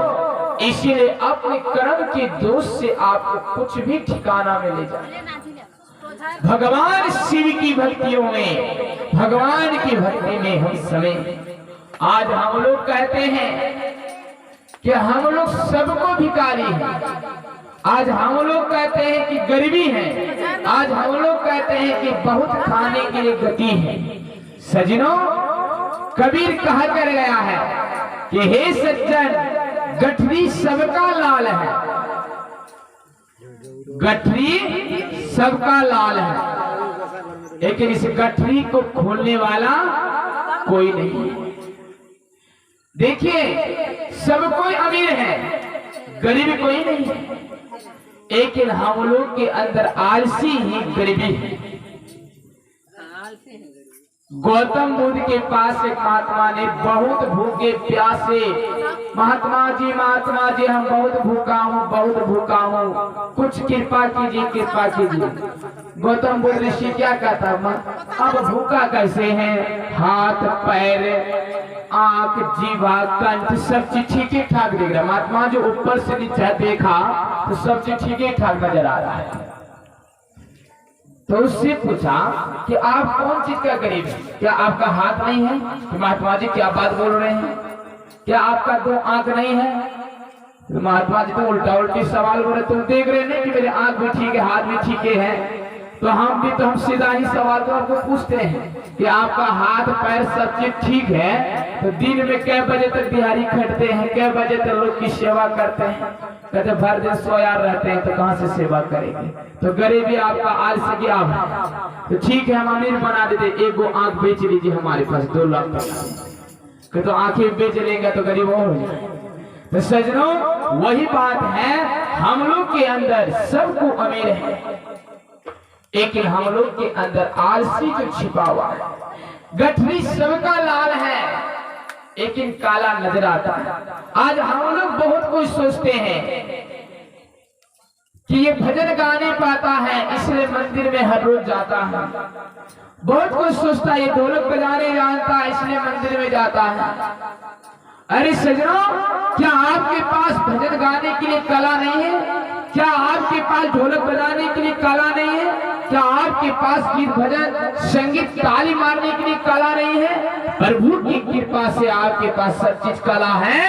इसीलिए अपने कर्म के दोष से आपको कुछ भी ठिकाना में ले जाए। भगवान शिव की भक्तियों में, भगवान की भक्ति में हम समय, आज हम लोग कहते हैं कि हम लोग सबको भिखारी हैं, आज हम लोग कहते हैं कि गरीबी है, आज हम लोग कहते हैं कि बहुत खाने के लिए गति है। सजनों, कबीर कहा कर गया है कि हे सज्जन, गठरी सबका लाल है, गठरी सबका लाल है, लेकिन इस गठरी को खोलने वाला कोई नहीं है। देखिए, सब कोई अमीर है, गरीब कोई नहीं है, लेकिन हम लोग के अंदर आलसी ही गरीबी है। गौतम बुद्ध के पास एक महात्मा ने बहुत भूखे प्यासे, महात्मा जी हम बहुत भूखा हूँ, कुछ कृपा कीजिए। गौतम बुद्ध ऋषि क्या कहता, अब भूखा कैसे है, हाथ पैर आंख जीवा कंठ सब चीज ठीक ठाक दिख रहा है। महात्मा जो ऊपर से नीचे देखा तो सब चीज ठीक ठाक नजर आ रहा है। तो उससे पूछा कि आप कौन चीज का गरीब है, क्या आपका हाथ नहीं है? तो महात्मा जी क्या बात बोल रहे हैं, क्या आपका 2 आंख नहीं है? तो महात्मा जी तो उल्टी सवाल बोल रहे, तुम देख रहे नहीं कि मेरे आंख भी ठीक है हाथ भी ठीक है? तो हम सीधा ही सवाल तो आपको पूछते हैं कि आपका हाथ पैर सब चीज ठीक है, तो दिन में कै बजे तक दिहाड़ी खटते हैं, कै बजे तक लोग की सेवा करते हैं? कहते भर दिन सोया रहते हैं, तो कहाँ से सेवा करेंगे? तो गरीबी आपका आज से क्या है? तो ठीक है हम अमीर बना देते, 1 आंख बेच लीजिए, हमारे पास 2 लाख का, तो आंखें बेच लेंगे तो गरीब और हो जाए। तो सजनों वही बात है, हम लोग के अंदर सबको अमीर है, लेकिन हम लोग के अंदर आलसी जो छिपा हुआ है। गठरी सबका लाल है लेकिन काला नजर आता है। आज हम लोग बहुत कुछ सोचते हैं कि ये भजन गा नहीं पाता है इसलिए मंदिर में हर रोज जाता है, बहुत कुछ सोचता है ये ढोलक बजाने जानता है इसलिए मंदिर में जाता है। अरे सजनों, क्या आपके पास भजन गाने के लिए कला नहीं है? क्या आपके पास ढोलक बजाने के लिए कला नहीं है? क्या आपके पास गीत भजन संगीत ताली मारने के लिए कला नहीं है? प्रभु की कृपा से आपके पास सब चीज कला है,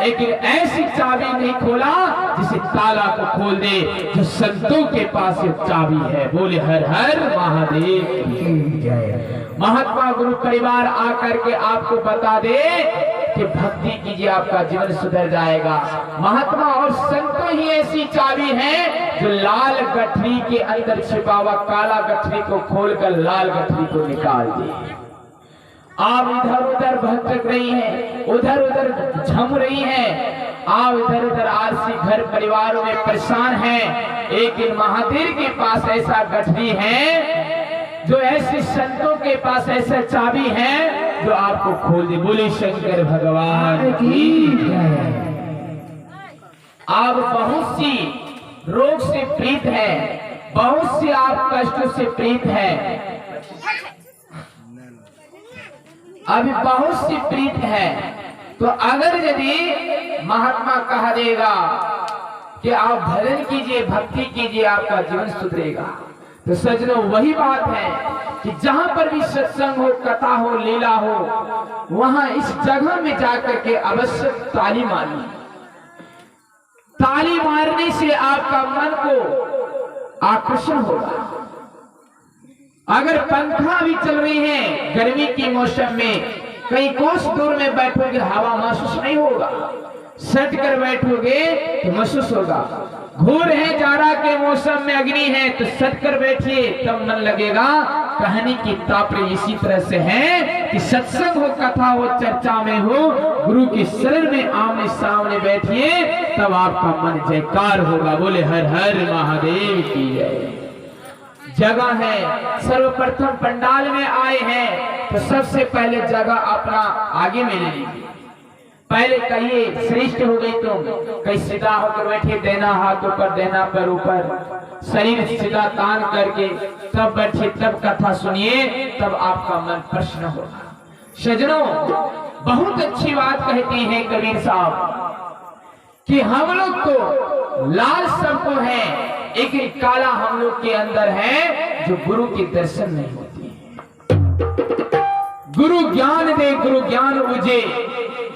लेकिन ऐसी चाबी नहीं खोला जिसे ताला को खोल दे जो संतों के पास ये चाबी है। बोले हर हर महादेव की जय। महात्मा गुरु परिवार आकर के आपको बता दे कि भक्ति कीजिए आपका जीवन सुधर जाएगा। महात्मा और संतों ही ऐसी चाबी है जो लाल गठरी के अंदर छिपा हुआ काला गठरी को खोलकर लाल गठरी को निकाल दे। आप इधर उधर भटक रही हैं, उधर उधर झम रही हैं, आप इधर उधर आलसी घर परिवारों में परेशान हैं, लेकिन महादेव के पास ऐसा गठरी है जो ऐसे संतों के पास ऐसा चाबी है जो आपको खोल दे। बोले शंकर भगवान की जय। आप बहुत सी रोग से पीड़ित हैं, बहुत सी आप कष्टों से पीड़ित हैं, अभी बहुत सी पीड़ित है। तो अगर यदि महात्मा कहा देगा कि आप भजन कीजिए भक्ति कीजिए आपका जीवन सुधरेगा, तो सजनों वही बात है कि जहां पर भी सत्संग हो, कथा हो, लीला हो, वहां इस जगह में जाकर के अवश्य ताली मारिए। ताली मारने से आपका मन को आकर्षण होगा। अगर पंखा भी चल रही है गर्मी के मौसम में, कहीं कोस दूर में बैठोगे हवा महसूस नहीं होगा, सट कर बैठोगे तो महसूस होगा। घूर है जाड़ा के मौसम में अग्नि है तो सट कर बैठिए तब मन लगेगा। कहानी की तात्पर्य इसी तरह से है कि सत्संग हो, कथा हो, चर्चा में हो, गुरु की शरण में आमने सामने बैठिए तब आपका मन जयकार होगा। बोले हर हर महादेव की जय। जगह है, सर्वप्रथम पंडाल में आए हैं तो सबसे पहले जगह अपना आगे में ले लीजिए। पहले कहिए श्रेष्ठ हो गई तुम, कहीं सीधा होकर बैठिए, देना हाथ ऊपर देना पैर ऊपर, शरीर सीधा तान करके तब बैठिए, तब कथा सुनिए, तब आपका मन प्रसन्न होगा। सजनों बहुत अच्छी बात कहते हैं कबीर साहब कि हम लोग को लाल सबको है लेकिन काला हम लोग के अंदर है जो गुरु के दर्शन नहीं होती। गुरु ज्ञान दे, गुरु ज्ञान बुझे,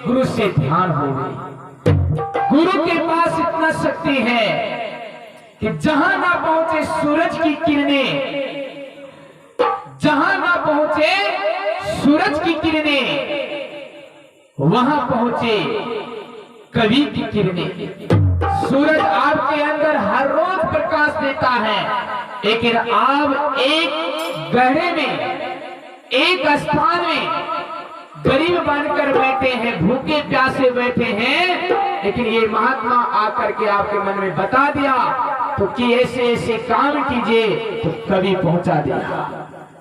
गुरु से ध्यान हो गई। गुरु के पास इतना शक्ति है कि जहां ना पहुंचे सूरज की किरणें, जहां ना पहुंचे सूरज की किरणें, वहां पहुंचे कवि की किरणें। सूरज आपके अंदर हर रोज प्रकाश देता है, लेकिन आप एक गहरे में, एक स्थान में गरीब बनकर बैठे हैं, भूखे प्यासे बैठे हैं, लेकिन ये महात्मा आकर के आपके मन में बता दिया तो कि ऐसे ऐसे काम कीजिए तो कभी पहुंचा दिया।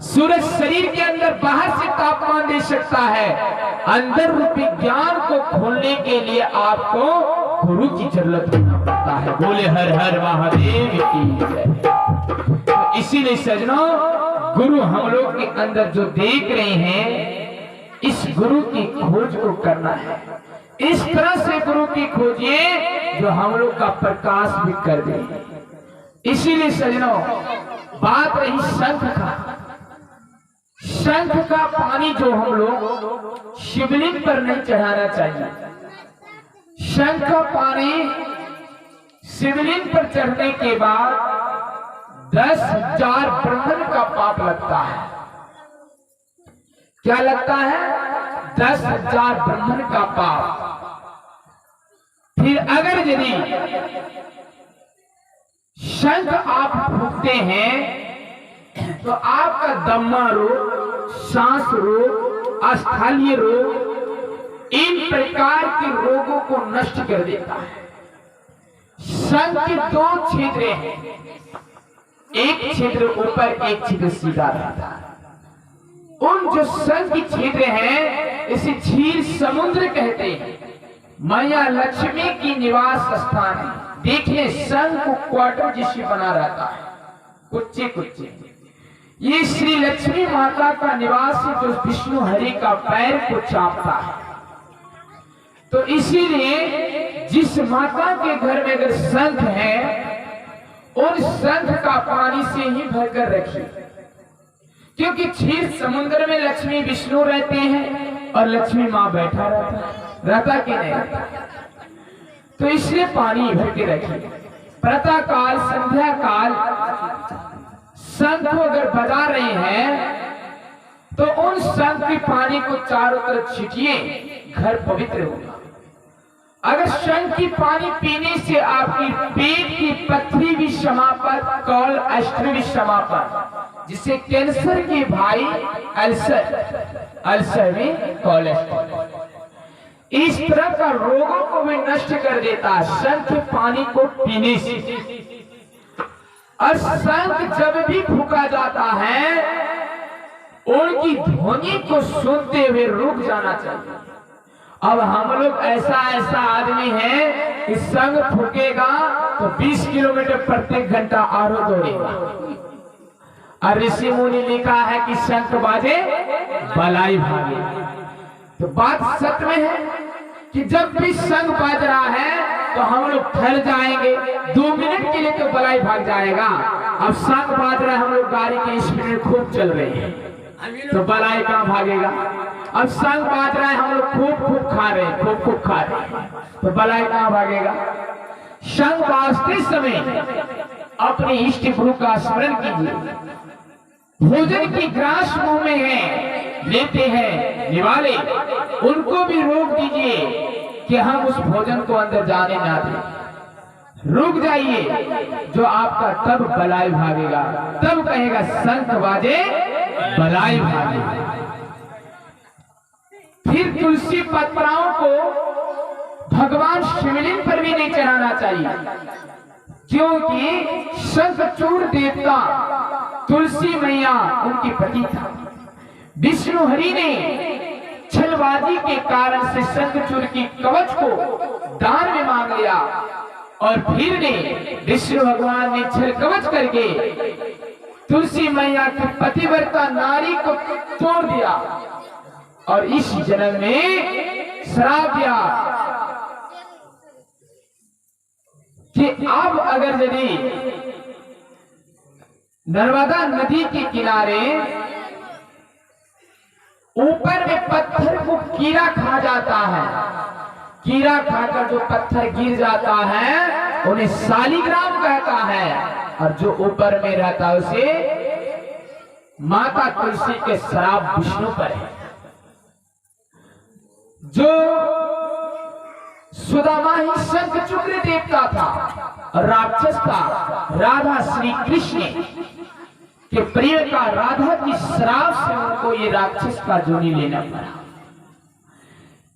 सूरज शरीर के अंदर बाहर से तापमान दे सकता है, अंदर रूपी ज्ञान को खोलने के लिए आपको गुरु की जरूरत पड़ता है। बोले हर हर महादेव की जय। तो इसीलिए सजनों, गुरु हम लोग के अंदर जो देख रहे हैं, इस गुरु की खोज को करना है। इस तरह से गुरु की खोजिए जो हम लोग का प्रकाश भी कर दे। इसीलिए सजनों, बात रही शंख का। शंख का पानी जो हम लोग शिवलिंग पर नहीं चढ़ाना चाहिए। शंख का पानी शिवलिंग पर चढ़ने के बाद 10,000 ब्रह्मण का पाप लगता है। क्या लगता है? 10,000 ब्रह्मण का पाप। फिर अगर यदि शंख आप फूंकते हैं तो आपका दम्मा रोग, सांस रोग, स्थलीय रोग, इन प्रकार के रोगों को नष्ट कर देता है। शंख के 2 छिद्र हैं, एक छिद्र ऊपर, एक छिद्र सीधा रहता है। उन जो शंख की छिद्र हैं, इसे क्षीर समुद्र कहते हैं। मैया लक्ष्मी की निवास स्थान है। देखिए, शंख को क्वार्टर जिसे बना रहता है, कुच्चे कुच्चे। ये श्री लक्ष्मी माता का निवास है जो विष्णु हरि का पैर को चापता है। तो इसीलिए जिस माता के घर में अगर शंख है, उन शंख का पानी से ही भरकर रखिए, क्योंकि क्षीर समुद्र में लक्ष्मी विष्णु रहते हैं और लक्ष्मी माँ बैठा रहता कि नहीं? तो इसलिए पानी भर के रखिए। प्रातः काल, संध्या काल शंख को अगर बजा रहे हैं तो उन शंख के पानी को चारों तरफ छिटिए, घर पवित्र होगा। अगर शंख की पानी पीने से आपकी पेट की पथरी भी समापन, कॉल अष्ट भी समापन, जिसे कैंसर के भाई अल्सर में कोलेस्ट्रॉल, इस तरह का रोगों को भी नष्ट कर देता है शंख पानी को पीने से। और शंख जब भी फूंका जाता है, उनकी ध्वनि को सुनते हुए रुक जाना चाहिए। अब हम लोग ऐसा आदमी है कि शंख फूकेगा तो 20 किलोमीटर प्रत्येक घंटा आरो दौड़ेगा। और ऋषि मुनि लिखा है कि शंख बाजे बलाई भागे। तो बात सत्य में है कि जब भी शंख बाज रहा है तो हम लोग ठहर जाएंगे, 2 मिनट के लिए तो बलाई भाग जाएगा। अब शंख बाज रहा है, हम लोग गाड़ी की स्पीड में खूब चल रहे हैं, तो बलाई कहाँ भागेगा? अब शंख बाज रहा है, हम लोग खूब खा रहे हैं, खूब खा रहे हैं, तो बलाई कहाँ भागेगा? शंख बाजते समय अपने इष्ट गुरु का स्मरण कीजिए। भोजन की ग्रास मुंह में है, लेते हैं निवाले, उनको भी रोक दीजिए कि हम उस भोजन को अंदर जाने ना दें। रुक जाइए, जो आपका तब बलाई भागेगा, तब कहेगा शंख बाजे बलाई भागे। फिर तुलसी पत्राओं को भगवान शिवलिंग पर भी नहीं चढ़ाना चाहिए, क्योंकि शंखचूड़ देवता तुलसी मैया उनकी पति था। विष्णु हरि ने छलबाजी के कारण से शंखचूड़ की कवच को दान में मांग लिया, और फिर ने विष्णु भगवान ने छल कवच करके तुलसी मैया की पतिव्रता नारी को तोड़ दिया, और इस जन्म में श्राप दिया कि अब अगर यदि नर्मदा नदी के किनारे ऊपर में पत्थर को कीड़ा खा जाता है, कीड़ा खाकर जो पत्थर गिर जाता है उन्हें शालिग्राम कहता है, और जो ऊपर में रहता है उसे माता तुलसी के श्राप विष्णु पर है। जो सुदामा ही शंखचूड़ देवता था, राक्षस था, राधा श्री कृष्ण के प्रिय का राधा की श्राप से उनको ये राक्षस का जोनी लेना पड़ा।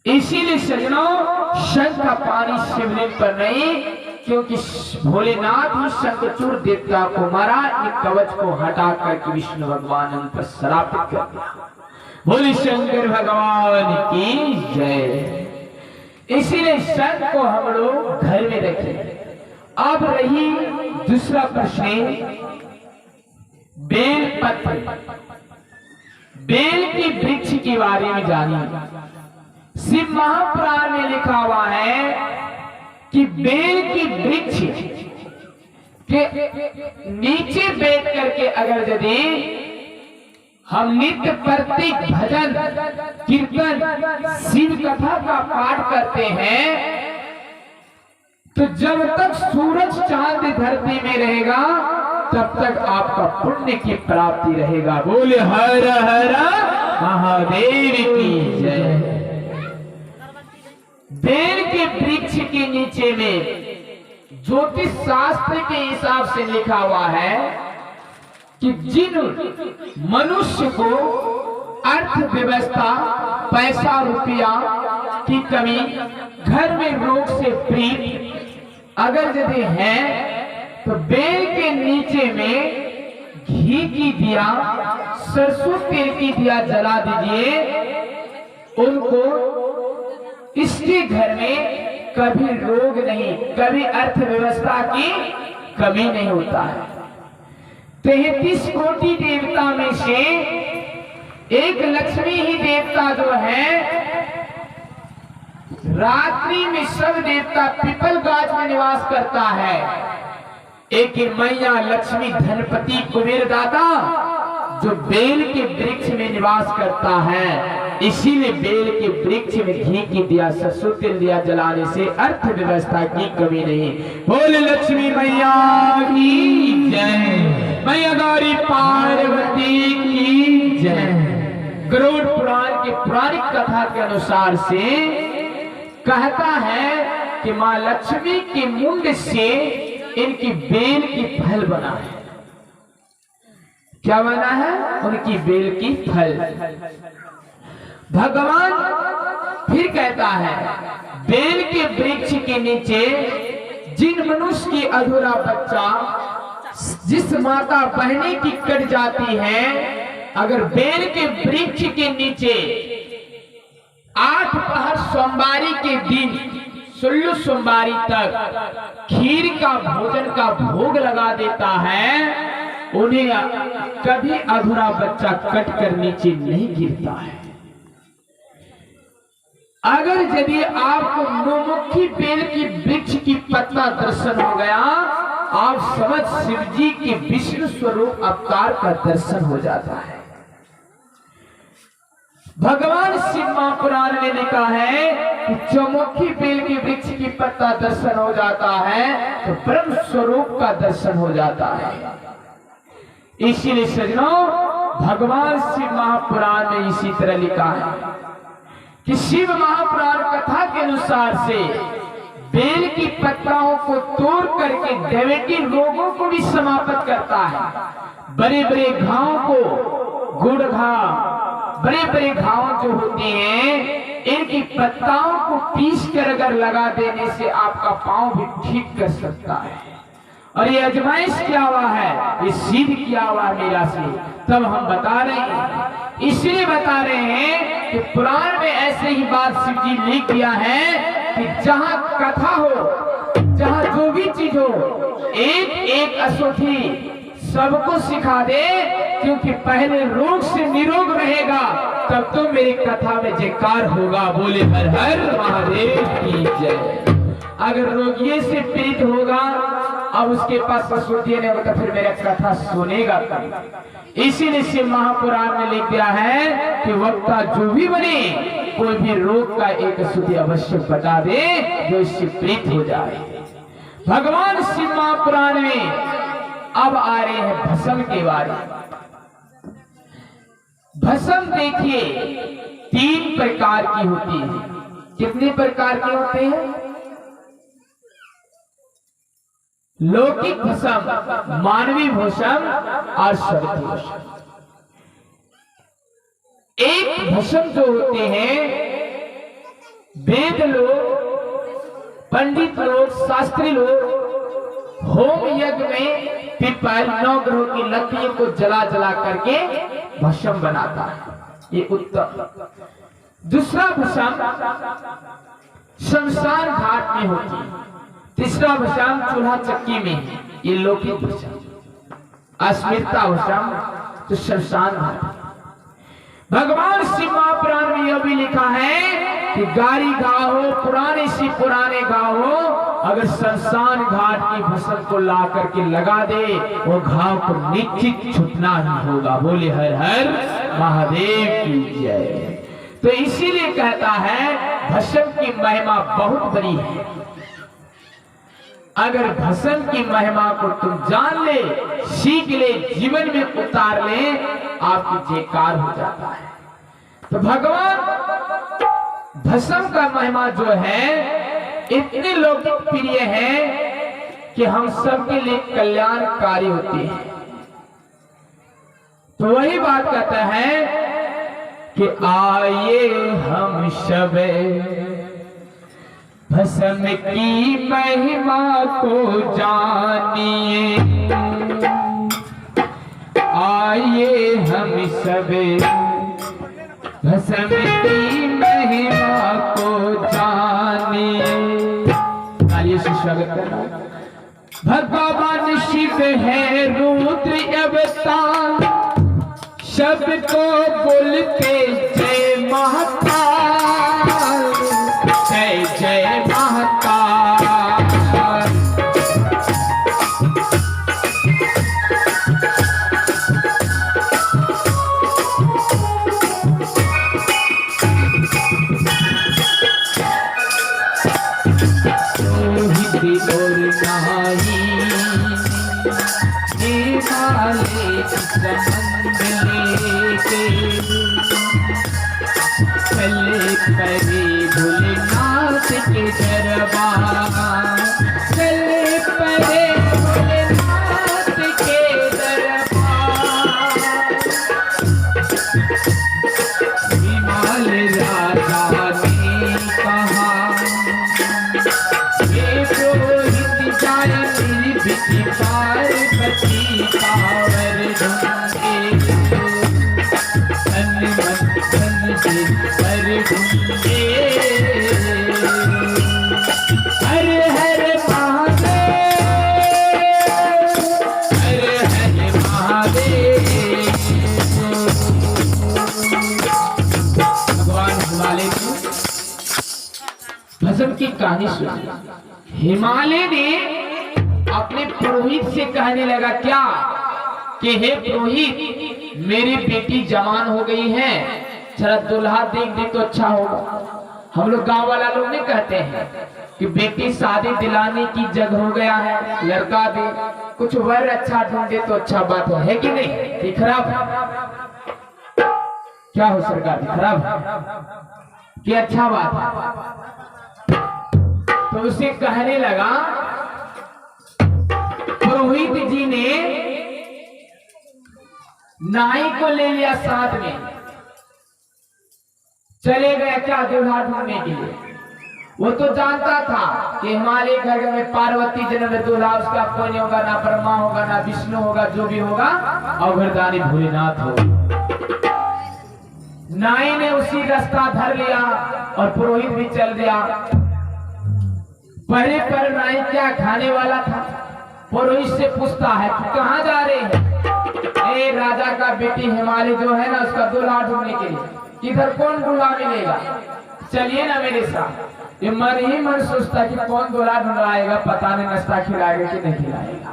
इसीलिए सजनों, शंख का पानी शिवलिंग पर नहीं, क्योंकि भोलेनाथ ही शंखचूड़ देवता को मारा, इन कवच को हटा करके विष्णु भगवान उन पर श्रापित कर दिया। बोले शंकर भगवान की जय। इसीलिए शंख को हम लोग घर में रखें। अब रही दूसरा प्रश्न, बेल पत्र, बेल के वृक्ष के बारे में जानिए। शिव महापुराण में लिखा हुआ है कि बेल की वृक्ष के नीचे बैठ करके अगर यदि हम नित्य प्रत्येक भजन कीर्तन शिव कथा का पाठ करते हैं, तो जब तक सूरज चांद धरती में रहेगा तब तक आपका पुण्य की प्राप्ति रहेगा। बोले हर हर महादेव की जय। बेल के वृक्ष के नीचे में ज्योतिष शास्त्र के हिसाब से लिखा हुआ है कि जिन मनुष्य को अर्थव्यवस्था, पैसा रुपया की कमी, घर में रोग से पीड़ित अगर यदि है, तो बेल के नीचे में घी की दिया, सरसों तेल की दिया जला दीजिए। उनको इसके घर में कभी रोग नहीं, कभी अर्थव्यवस्था की कमी नहीं होता है। 33 कोटि देवता में से एक लक्ष्मी ही देवता जो है, रात्रि में सब देवता पीपल गाछ में निवास करता है। एक मैया लक्ष्मी धनपति कुबेर दाता जो बेल के वृक्ष में निवास करता है। इसीलिए बेल के वृक्ष में घी की दिया, सरसों तेल दिया जलाने से अर्थव्यवस्था की कमी नहीं। बोले लक्ष्मी मैया की जय, मैया गौरी पार्वती की जय। गरुड़ पुराण की पौराणिक कथा के अनुसार से कहता है कि मां लक्ष्मी के मुंड से इनकी बेल की फल बना है। क्या बना है? उनकी बेल की फल। भगवान फिर कहता है, बेल के वृक्ष के नीचे जिन मनुष्य की अधूरा बच्चा, जिस माता बहने की कट जाती है, अगर बेल के वृक्ष के नीचे 8 पहर सोमवारी के दिन 16 सोमवारी तक खीर का भोजन का भोग लगा देता है, उन्हें कभी अधूरा बच्चा कट कर नीचे नहीं गिरता है। अगर यदि आपको नौमुखी बेल की वृक्ष की पत्ता दर्शन हो गया, आप समझ शिव जी के विष्णु स्वरूप अवतार का दर्शन हो जाता है। भगवान शिव महापुराण में लिखा है कि चौमुखी बेल के वृक्ष की पत्ता दर्शन हो जाता है तो ब्रह्म स्वरूप का दर्शन हो जाता है। इसीलिए सज्जनों, भगवान शिव महापुराण में इसी तरह लिखा है कि शिव महापुराण कथा के अनुसार से बेल की पत्ताओं को तोड़ करके डायबिटीज रोगों को भी समाप्त करता है। बड़े बड़े घावों को, गुड़ घाव, बड़े बड़े घाव जो होते हैं, इनकी पत्ताओं को पीस कर अगर लगा देने से आपका पांव भी ठीक कर सकता है। और ये अजमाइश किया हुआ है, ये सिद्ध किया हुआ है मेरा से, तब हम बता रहे हैं। इसलिए बता रहे हैं कि पुराण में ऐसे ही बात शिव जी लिख दिया है कि जहां कथा हो, जहां जो भी चीज हो, एक एक अशुद्धि सबको सिखा दे, क्योंकि पहले रोग से निरोग रहेगा तब तो मेरी कथा में जयकार होगा। बोले हर हर महादेव की जय। अगर रोगिये से पीड़ित होगा, अब उसके पास अशुद्धि नहीं होगा, फिर मेरा कथा सुनेगा कब? इसीलिए शिव महापुराण में लिख दिया है कि वक्ता जो भी बने, कोई भी रोग का एक अशुद्धि अवश्य बता दे जो इससे पीड़ित हो जाए। भगवान शिव महापुराण में अब आ रहे हैं भस्म के बारे। भस्म देखिए 3 प्रकार की होती है। कितने प्रकार के होते हैं? लौकिक भस्म, मानवीय भस्म और स्वार्थी भस्म। एक भस्म जो होते हैं, वेद लोग पंडित लोग, शास्त्री लोग होम यज्ञ में पीपल 9 ग्रहों की लकड़ियों को जला जला करके भस्म बनाता है, ये उत्तम। दूसरा भस्म शमशान घाट में होती है, तीसरा भस्म चूल्हा चक्की में है, ये लौकिक भस्म। अस्मिता भस्म तो शमशान घाट। भगवान शिव महापुराण में यह भी लिखा है कि गारी घाव हो, पुराने से पुराने घाव हो, अगर शमशान घाट की भस्म को ला करके लगा दे, वो घाव को निश्चित छूटना ही होगा। बोले हर हर महादेव की जय। तो इसीलिए कहता है भस्म की महिमा बहुत बड़ी है। अगर भस्म की महिमा को तुम जान ले, सीख ले, जीवन में उतार ले, आपकी जयकार हो जाता है। तो भगवान भस्म का महिमा जो है इतने लौकिक प्रिय है कि हम सबके लिए कल्याणकारी होती है। तो वही बात कहता है कि आइए हम सब भस्म की महिमा को जानिए, आइए हम सब भस्म की महिमा को जानिए। आइए स्वागत करना। भगवान शिव है रुद्र अवतार, सबको बोलते जय महाकाल, जय जय महाकाल। और नहाई हिमालय संबंध लेके, चले परे भोलेनाथ के दरबार, चले परे भोलेनाथ के दरबार। हिमालय राजा ने कहा, ये पुरोहित जाए मेरी बिटी पार्वती पावर ढूंढे, तन मन धन से पर ढूंढे। हर हर महादेव, हर हर महादेव। भगवान हिमालय की भस्म की कहानी सुनी। हिमालय ने अपने पुरोहित से कहने लगा क्या कि हे पुरोहित, मेरी बेटी जवान हो गई है, जरा दुल्हा देख दे तो अच्छा होगा। हम लोग गांव वाला लोग नहीं कहते हैं कि बेटी शादी दिलाने की जग हो गया है, लड़का दे, कुछ वर अच्छा ढूंढे तो अच्छा बात है कि नहीं? कि खराब क्या हो सरकार, खराब कि अच्छा बात है? तो उसे कहने लगा, पुरोहित जी ने नाई को ले लिया साथ में, चले गए क्या दूल्हा ढूंढने के लिए। वो तो जानता था कि हिमालय घर में पार्वती जन्म में दूल्हा उसका कोई नहीं होगा, ना ब्रह्मा होगा, ना विष्णु होगा, जो भी होगा अवघरदानी भोलेनाथ होगा। नाई ने उसी रास्ता धर लिया और पुरोहित भी चल दिया। पहले पर नाई क्या खाने वाला था, पुरोहित से पूछता है कि कहाँ जा रहे हैं? ए राजा का बेटी हिमालय जो है ना, उसका दूल्हा ढूंढने के लिए। किधर कौन दूल्हा मिलेगा, चलिए ना मेरे साथ। ये मन ही मन सोचता कि कौन दूल्हा ढूंढाएगा, पता नहीं नाश्ता खिलाएगा कि नहीं खिलाएगा।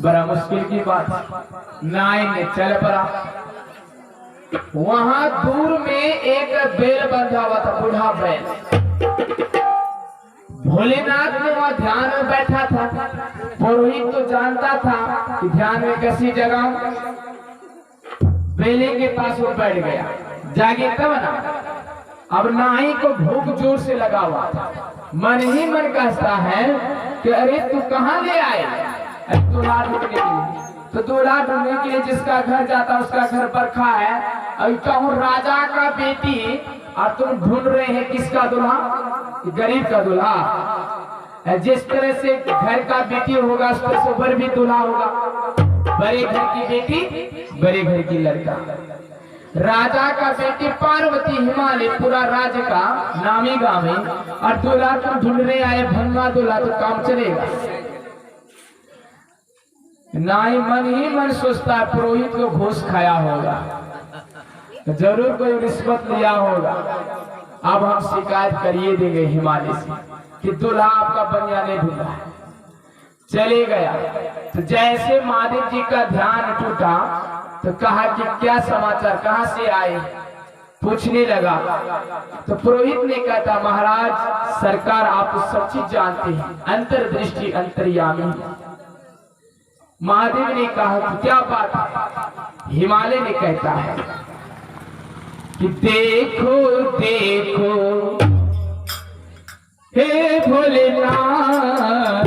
बड़ा मुश्किल की बात। नाई ने चल पड़ा। वहां दूर में एक बैल बंधा हुआ था, बूढ़ा बैल। भोलेनाथ ने वहां ध्यान में बैठा था। पुरोहित तो जानता था कि ध्यान में कैसी जगह। बेले के पास वो बैठ गया, जागे तब ना। अब नाई को भूख जोर से लगा हुआ था। मन ही मन कहता है कि अरे तू कहाँ ले आए? दूल्हा ढूंढने के लिए। तो दूल्हा ढूंढने के लिए जिसका घर जाता उसका घर बरखा है। अब कहूँ राजा का बेटी और तुम ढूंढ रहे हैं किसका दूल्हा? गरीब का दूल्हा। जिस तरह से घर का बेटी होगा उस तरह से ऊपर भी दूल्हा होगा। बड़े घर की बेटी बड़े घर की लड़का। राजा का बेटी पार्वती हिमालय पूरा राज्य का नामी गामी, और दूल्हा तुम ढूंढने आए भंगा दूल्हा तो काम चलेगा नहीं। मन ही मन सोचता है पुरोहित को घूस खाया होगा, जरूर कोई रिश्वत लिया होगा। अब हम शिकायत करिए देंगे हिमालय से कि दूल्हा आपका बनिया नहीं ढूंढा, चले गया। तो जैसे महादेव जी का ध्यान टूटा तो कहा कि क्या समाचार, कहां से आए, पूछने लगा। तो पुरोहित ने कहा महाराज सरकार आप तो सब चीज जानते हैं, अंतर्दृष्टि अंतर्यामी। महादेव ने कहा कि क्या बात है। हिमालय ने कहता है कि देखो देखो हे भोलेनाथ,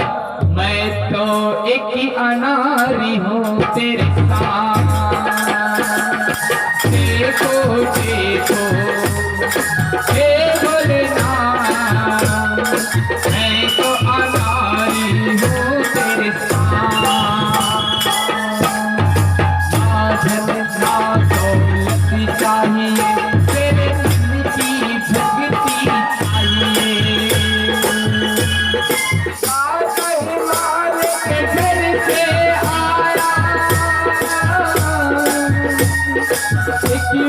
मैं तो एक ही अनारी हूँ तेरे साथ। देखो देखो हे भोलेनाथ, मैं तो अनारी हूँ तेरे साथ। ना धन ना दौलत चाहिए, तेरे मन की भक्ति चाहिए।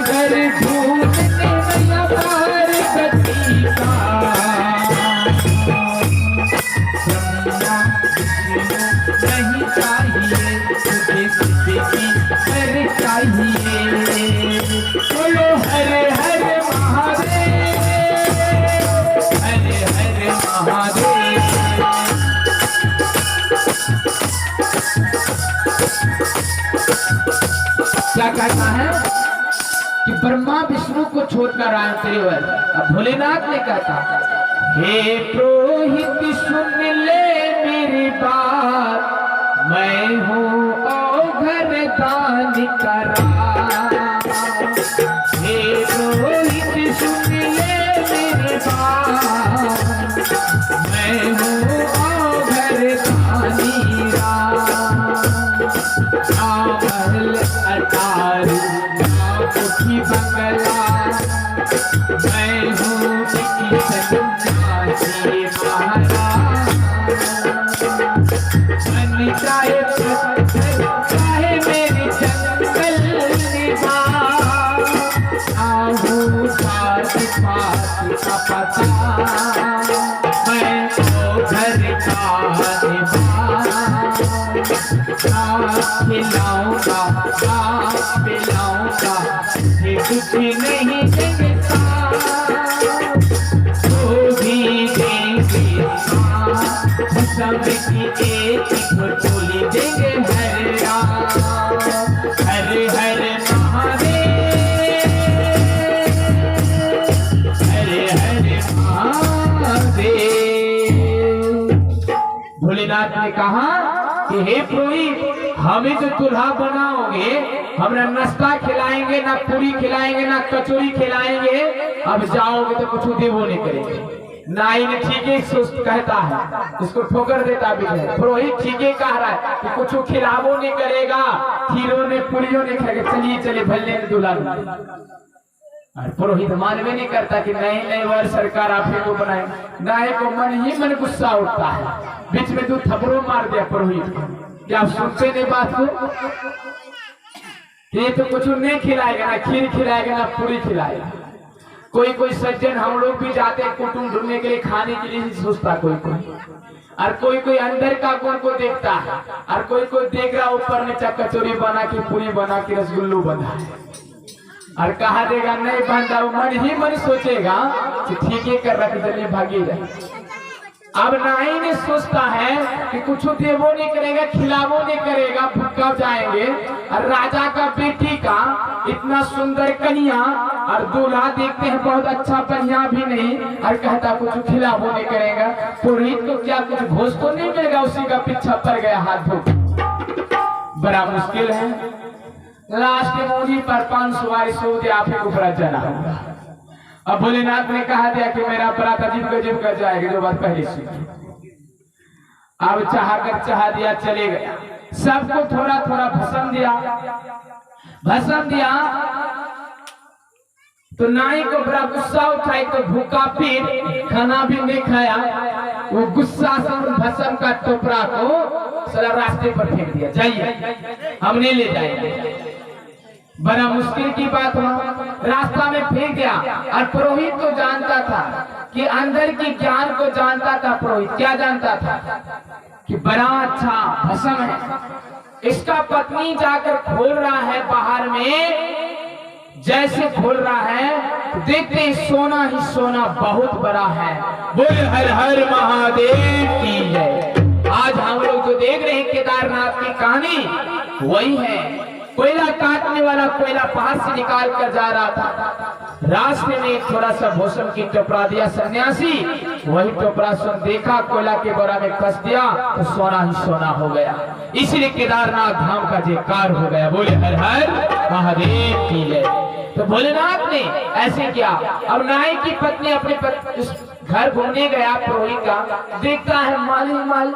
घर ढूंढने नया पार गति का, नहीं चाहिए तुझे किसी की घर चाहिए। बोलो हरे हरे महादेव, हरे हरे महादेव। क्या कहना है कि ब्रह्मा विष्णु को छोड़कर आए तेरे वर। अब भोलेनाथ ने कहता हे पुरोहित सुन ले मेरी बात, मैं हूँ औघर दान करा। हे पुरोहित सुन ले मेरी बात, मैं हूँ औघर दानी महल अटारी की बंगला, मैं हूँ सन्यासी महाराज। मन चाहे चाहे मेरी जंगल निवास, आहू पास पास का पता, मैं तो घर का निवास। खिलाऊंगा पिलाऊंगा कुछ नहीं देता, तो भी देंगे सबकी एक झोली देंगे। हरे हरे महादेव, हरे हरे महादेव। भोलेनाथ ने कहा कि हे पुरोहित हमें जो दूल्हा बनाओगे, हमरा नाश्ता खिलाएंगे ना पूरी खिलाएंगे ना कचौरी खिलाएंगे, अब जाओगे तो कुछ देवो नहीं करेंगे। नाई ने ठीक है कहता है, उसको ठोकर देता भी है। पुरोहित ठीक है कह रहा है कि कुछ खिलावो नहीं करेगा, खीरों ने पूरियों नहीं खाएगा, चलिए चलिए भले दूल्हा। और पुरोहित मानवे नहीं करता कि नहीं नहीं वर सरकार आप ही को बनाए। नाई को मन ही मन गुस्सा उठता है, बीच में दो थप्पड़ों मार दिया पुरोहित को। क्या आप सुनते नहीं बात को? ये तो कुछ नहीं खिलाएगा, ना खीर खिलाएगा ना पूरी खिलाएगा। कोई कोई सज्जन हम लोग भी जाते हैं कुटुंब ढूंढने के लिए, खाने के लिए ही सोचता कोई कोई, और कोई कोई अंदर का गुण को देखता है, और कोई कोई देख रहा ऊपर में कचौरी बना के पूरी बना के रसगुल्लू बना है, और कहा देगा नहीं बनता, मन ही मन सोचेगा कि ठीक है कर रख चलिए भागी जाए। अब नाई ने सोचता है कि कुछ देवो नहीं करेगा, खिलावो नहीं करेगा, भूखा जाएंगे। और राजा का बेटी का इतना सुंदर कन्या और दूल्हा देखते हैं बहुत अच्छा बढ़िया भी नहीं, और कहता कुछ खिलावो नहीं करेगा। पुरोहित को क्या कुछ घोष तो नहीं मिलेगा, उसी का पीछा पड़ गया हाथ धो। बड़ा मुश्किल है। लास्ट मूवी पर 500 वारी सो दिया, आप ही को बड़ा जना होगा। अब भोलेनाथ ने कहा दिया कि मेरा अपराध अजीब गजीब कर जाएगा, जो बात पहले सीखी। अब चाह दिया, चले गया। सबको थोड़ा थोड़ा भस्म दिया तो नाई को बड़ा गुस्सा उठाई, तो भूखा फिर खाना भी नहीं खाया, वो गुस्सा से भस्म का टोकरा को सारा रास्ते पर फेंक दिया, जाइए हम नहीं ले जाएंगे। बड़ा मुश्किल की बात हुआ, रास्ता में फेंक दिया। और पुरोहित तो जानता था कि अंदर की ज्ञान को जानता था। पुरोहित क्या जानता था कि बड़ा अच्छा भस्म है। इसका पत्नी जाकर खोल रहा है बाहर में, जैसे खोल रहा है देखते ही सोना ही सोना बहुत बड़ा है। बोले हर हर महादेव की जय। आज हम लोग जो देख रहे हैं केदारनाथ की कहानी वही है। कोयला काटने वाला कोयला पहाड़ से निकाल कर जा रहा था, रास्ते में एक थोड़ा सा भूषण की टोपरा दिया सन्यासी, वही टोपरा सुन देखा, कोयला के बोरा में कस दिया तो सोना ही सोना हो गया। इसलिए केदारनाथ धाम का जयकार हो गया। बोले हर हर महादेव की जय। तो भोलेनाथ ने ऐसे किया। अब नाई की पत्नी अपने घर घूमने गया पुरोहित का, देखता है मालिक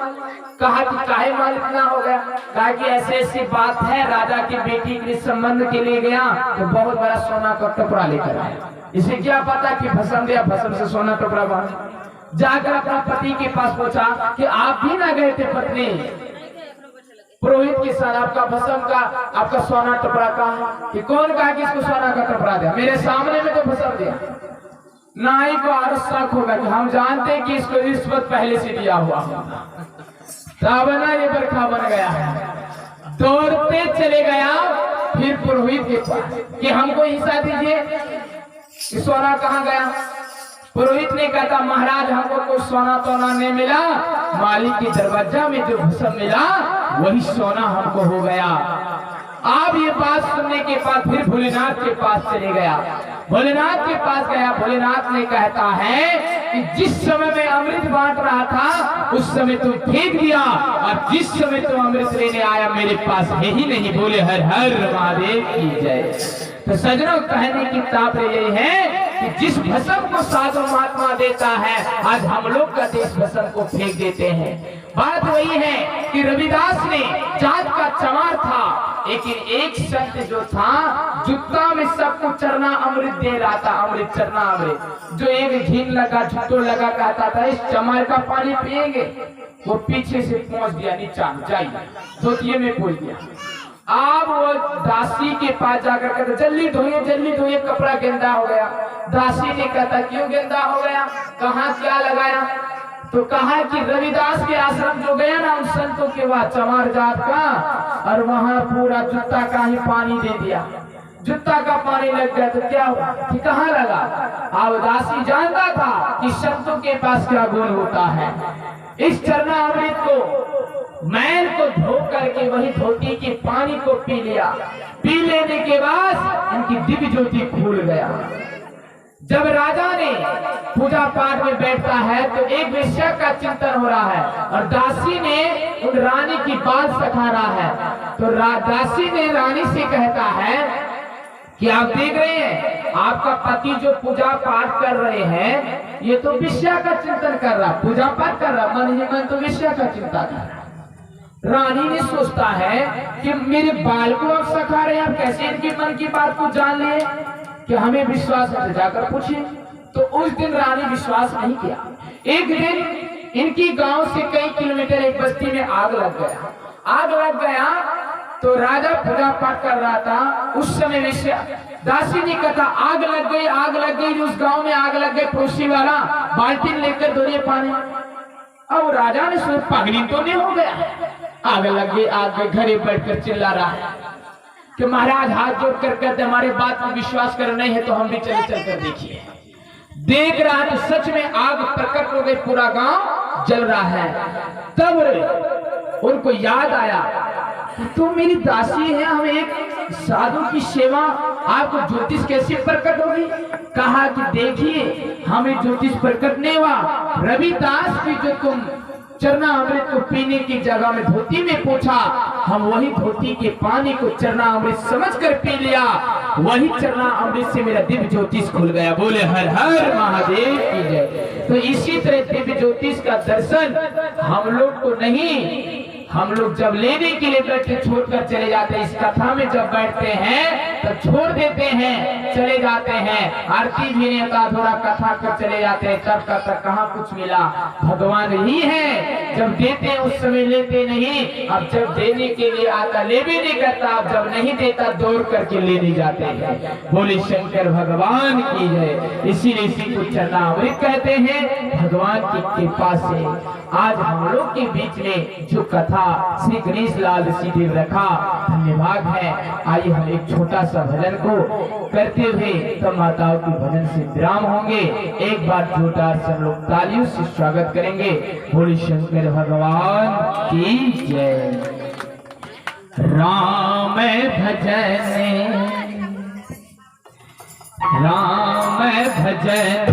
कहा कि काहे माल इतना हो गया। कहा कि ऐसे ऐसी बात है, राजा की बेटी के संबंध के लिए गया तो बहुत बड़ा सोना का टुकड़ा लेकर आया। इसे क्या पता कि भस्म दिया, भस्म से सोना टुकड़ा बना। जाकर अपना पति के पास पूछा कि आप भी ना गए थे पत्नी पुरोहित के साथ, आपका भस्म का आपका सोना टुकड़ा कहा कि कौन कहा कि इसको सोना का टुकड़ा दिया, मेरे सामने में तो भस्म दिया। नाई को और शक होगा कि हम जानते हैं कि इसको रिश्वत पहले से दिया हुआ, रावणा ये बरखा बन गया है। दौड़ते चले गया फिर पुरोहित के पास कि हमको हिस्सा दीजिए, कि सोना कहाँ गया। पुरोहित ने कहा था महाराज हमको कोई सोना तोना नहीं मिला, मालिक के दरवाजा में जो भस्म मिला वही सोना हमको हो गया। आप ये बात सुनने के बाद फिर भोलेनाथ के पास चले गया। भोलेनाथ के पास गया, भोलेनाथ ने कहता है कि जिस समय में अमृत बांट रहा था उस समय तुम फेंक दिया, और जिस समय तुम अमृत लेने आया मेरे पास है ही नहीं। बोले हर हर महादेव की जय। तो सजनों कहने की तात्पर्य यही है कि जिस भस्म को साधु महात्मा देता है, आज हम लोग का देश भस्म को फेंक देते हैं। बात वही है कि रविदास ने जात का चमार था, लेकिन एक संत जो था जुत्ता में सबको चरना अमृत दे रहा था, अमृत चरना अमृत। जो एक घिन लगा झुट्टो लगा कहता था इस चमार का पानी पिएंगे, वो पीछे से पहुंच दिया नीचा, जाइए धोतिये में पहुंच दिया। आप वो दासी के पास जाकर कहते जल्दी धोइए कपड़ा गंदा हो गया। दासी ने कहता क्यों गंदा हो गया, कहाँ क्या लगाया। तो कहा कि रविदास के आश्रम जो गया ना उन संतों के बाद चमार जात का, और वहां पूरा जुत्ता का ही पानी दे दिया, जुत्ता का पानी लग गया। तो क्या हुआ कि कहाँ लगा। अब दासी जानता था कि संतों के पास क्या गुण होता है। इस चरना अमृत को मैल को धो करके वही धोती के पानी को पी लिया। पी लेने के बाद इनकी दिव्य ज्योति खुल गया। जब राजा ने पूजा पाठ में बैठता है तो एक विषय का चिंतन हो रहा है, और दासी ने उन रानी की बात सिखा रहा है। तो दासी ने रानी से कहता है कि आप देख रहे हैं आपका पति जो पूजा पाठ कर रहे हैं, ये तो विषय का चिंतन कर रहा, पूजा पाठ कर रहा, मन ही मन तो विषय का चिंता कर रहा। रानी ने सोचता है कि मेरे बाल को आप सिखा रहे हैं, आप कैसे इनके मन की बात को जान लिए कि हमें विश्वास है, जाकर पूछिए। तो उस दिन रानी विश्वास नहीं किया। एक दिन इनकी गांव से कई किलोमीटर एक बस्ती में आग लग गया। तो राजा पूजा पाठ कर रहा था, उस समय दासी ने कहा आग लग गई, उस गांव में आग लग गई। पड़ोसी वाला बाल्टी लेकर दौड़िए पानी। अब राजा ने सोचा पागली तो नहीं हो गया, आग लग गई, आग घरे बैठकर चिल्ला रहा है कि महाराज हाथ जोड़ कर कहते हमारे बात पर विश्वास कर नहीं है तो हम भी चल कर देखिए। देख रहा है तो सच में आग प्रकट हो गई, पूरा गांव जल रहा है। तब उनको याद आया तो मेरी दासी है, हमें एक साधु की सेवा, आपको ज्योतिष कैसे प्रकट होगी। कहा कि देखिए हमें ज्योतिष प्रकट नहीं हुआ, रविदास की जो तुम चरणामृत को पीने की जगह में धोती में पूछा, हम वही धोती के पानी को चरणामृत समझकर पी लिया। वही चरणामृत से मेरा दिव्य ज्योतिष खुल गया। बोले हर हर महादेव की जय। तो इसी तरह दिव्य ज्योतिष का दर्शन हम लोग को नहीं, हम लोग जब लेने के लिए बैठे छोड़कर चले जाते हैं। इस कथा में जब बैठते हैं तो छोड़ देते हैं, चले जाते हैं। आरती भी नहीं होता, थोड़ा कथा कर चले जाते हैं। तब तक कहाँ कुछ मिला। भगवान ही है, जब देते हैं उस समय लेते नहीं। अब जब देने के लिए आता ले भी नहीं करता, अब जब नहीं देता दौड़ करके लेने जाते हैं। बोले शंकर भगवान की जय। इसीलिए इसी को चरणामृत कहते हैं। भगवान की कृपा से आज हम लोग के बीच में जो कथा श्री गणेश लाल ऋषि देव रखा, धन्यवाद है। आइए हम एक छोटा सा भजन को करते हुए तब माताओं के भजन से विराम होंगे। एक बार जोरदार से हम लोग तालियों से स्वागत करेंगे। बोले शंकर भगवान की जय। राम भजन राम भजन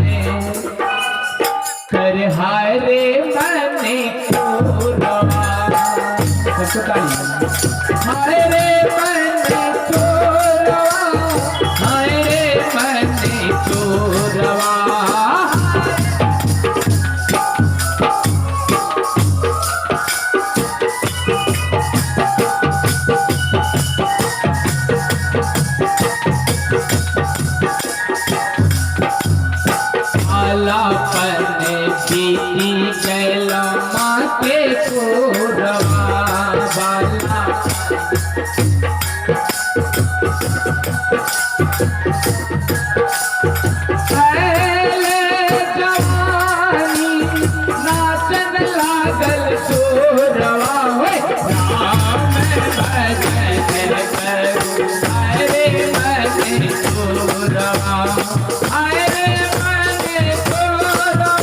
कर हारे मन को रवा। हाय रे मन चोरवा, हाय रे मन चोरवा। आलापन बीती कैला माते चोरवा बाला। जवानी नाचन लागल चोरवा। राम भजन करू हाय रे मन चोरवा, हाय रे मन चोरवा।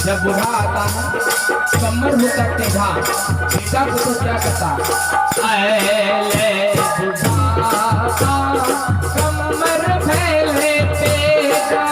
जब बुढ़ा आता है कमर हो सकते घा, बेटा को तो क्या करता। कमर फैले बेटा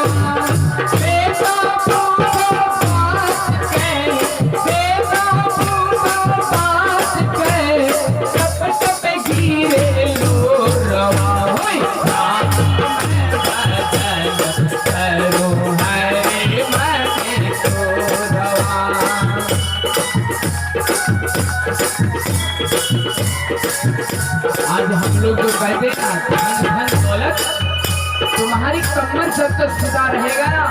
आज हम लोग जो कहते हैं ना धन दौलत, तुम्हारी कमर जब तक जुदा रहेगा ना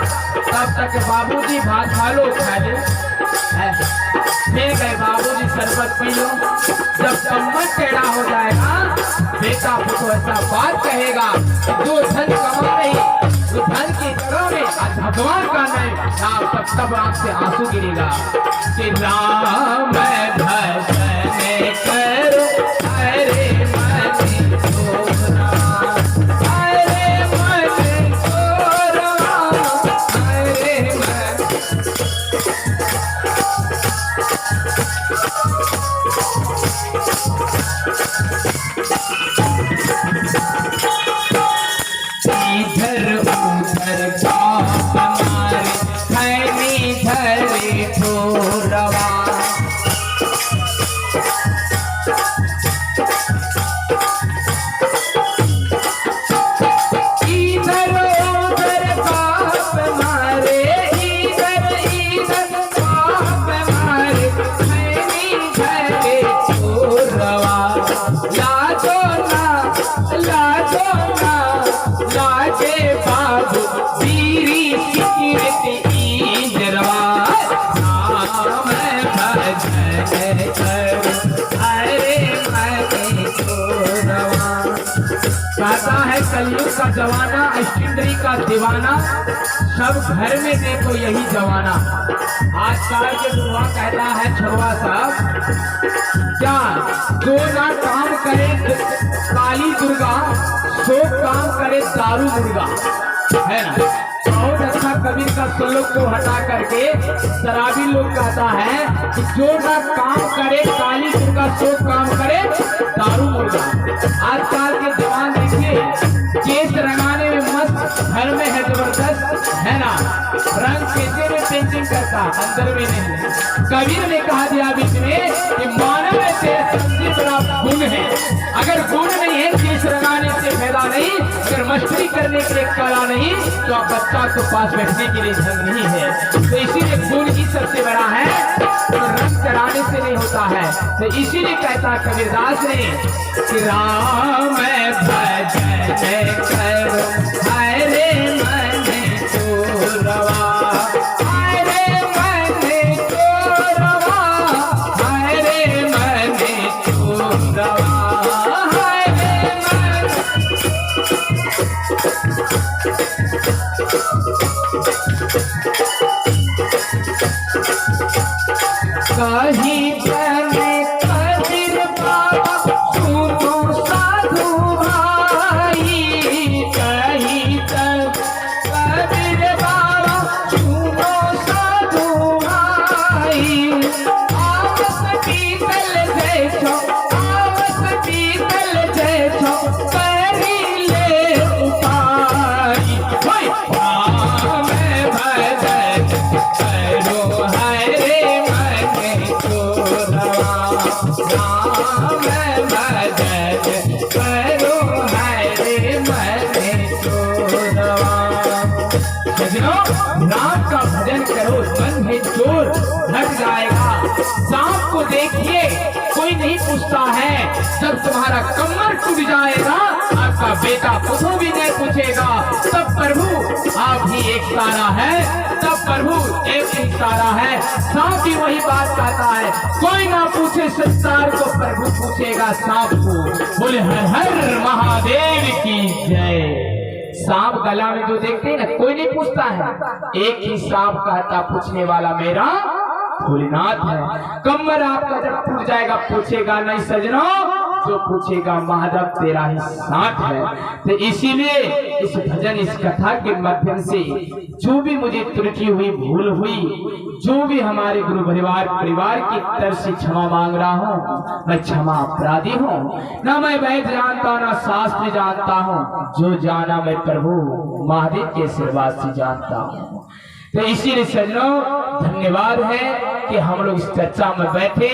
तब तक बाबूजी भात खा लो खा ले। फिर गए बाबूजी शरबत पी लो। जब कमर टेढ़ा हो जाएगा बेटा तो ऐसा बात कहेगा जो धन कमा नहीं, जो धन की जगह में आज भगवान का नाम तब आंख से आंसू गिरेगा कि राम भजन करो हरे मन चोरवा, हरे मन चोरवा, हरे मन। इधर उधर बाप मारे खैनी धरे चोरवा, कहता है कलयुग का जमाना स्टैंडरी का दीवाना, सब घर में देखो यही जमाना। आजकल के दुआ कहता है छोरवा साहब क्या जो ना काम करे काली दुर्गा, सो काम करे दारू मुर्गा। है ना। बहुत अच्छा कबीर का श्लोक को हटा करके शराबी लोग कहता है कि जो ना काम करे काली का सो काम करे दारू मुर्गा। आजकल के जवान देखिए केस रंगाने में मस्त, घर में है जबरदस्त, है ना, रंग पेचे में पेंटिंग करता, अंदर में नहीं। कबीर ने कहा दिया बीच में कि मानव से सबसे बड़ा गुण है, अगर गुण नहीं है केस रंगाने से फायदा नहीं, अगर मस्ती करने के लिए कला नहीं तो आप बच्चा को पास बैठने के लिए ढंग नहीं है। तो इसीलिए गुण ही सबसे बड़ा है, तो रंग चढ़ाने से नहीं होता है। तो इसीलिए कहता कबीरदास ने कि राम भजन करो हाय रे मन चोरवा, हाय रे मन चोरवा, हाय रे मन चोरवा, हाय रे मन। कहीं बने कबीर बाबा सुनो साधु भाई, कहीं तक कबीर बाबा सुनो साधु भाई। आवत पीतल जैसो, आवत पीतल जैसो करी ले उपाय। राम भजन करो हाय रे मन चोरवा, राम भजन करो हाय रे मन चोरवा। सजनों, राम का भजन करो, मन है चोर हट जाएगा। सांप को देखिए कोई नहीं पूछता है, जब तुम्हारा कमर टूट जाएगा आपका बेटा पुत्र भी नहीं पूछेगा। तब प्रभु आप ही एक तारा है, तब प्रभु एक ही तारा है। सांप भी वही बात कहता है, कोई ना पूछे संसार को प्रभु पूछेगा सांप को। बोले हर हर महादेव की जय। सांप गला में जो देखते हैं ना कोई नहीं पूछता है, एक ही सांप कहता पूछने वाला मेरा भोलेनाथ है। कमर आपका जब टूट जाएगा पूछेगा नहीं सजनों, जो पूछेगा महादेव तेरा ही साथ है। तो इसीलिए इस भजन इस कथा के माध्यम से जो भी मुझे त्रुटि हुई भूल हुई, जो भी हमारे गुरु परिवार की तरफ से क्षमा मांग रहा हूँ, मैं क्षमा अपराधी हूँ। ना मैं वैद जानता ना शास्त्र जानता हूँ, जो जाना मैं प्रभु महादेव के आशीर्वाद से जानता हूँ। तो इसीलिए सजनों धन्यवाद है कि हम लोग इस चर्चा में बैठे।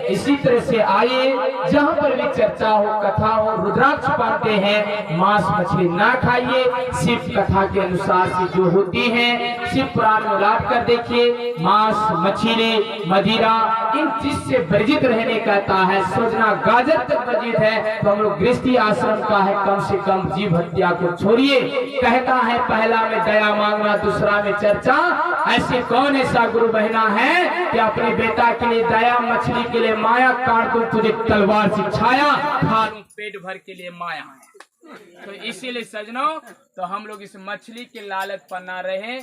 इसी तरह से आइए, जहाँ पर भी चर्चा हो कथा हो, रुद्राक्ष पाते हैं, मांस मछली ना खाइए, सिर्फ कथा के अनुसार से जो होती है सिर्फ पुराण में लाट कर देखिए। मांस मछली मदिरा इन चीज से वर्जित रहने कहता है, सोचना गाजर तक वर्जित है तो हम लोग गृहस्थी आश्रम का है, कम से कम जीव हत्या को छोड़िए। कहता है पहला में दया मांगना, दूसरा में चर्चा। ऐसे कौन ऐसा गुरु बहना है कि अपने बेटा के लिए दया, मछली के लिए माया, काट को तुझे तलवार से छाया, खान पेट भर के लिए माया। तो इसीलिए सजनों तो हम लोग इस मछली के लालच पर ना रहे।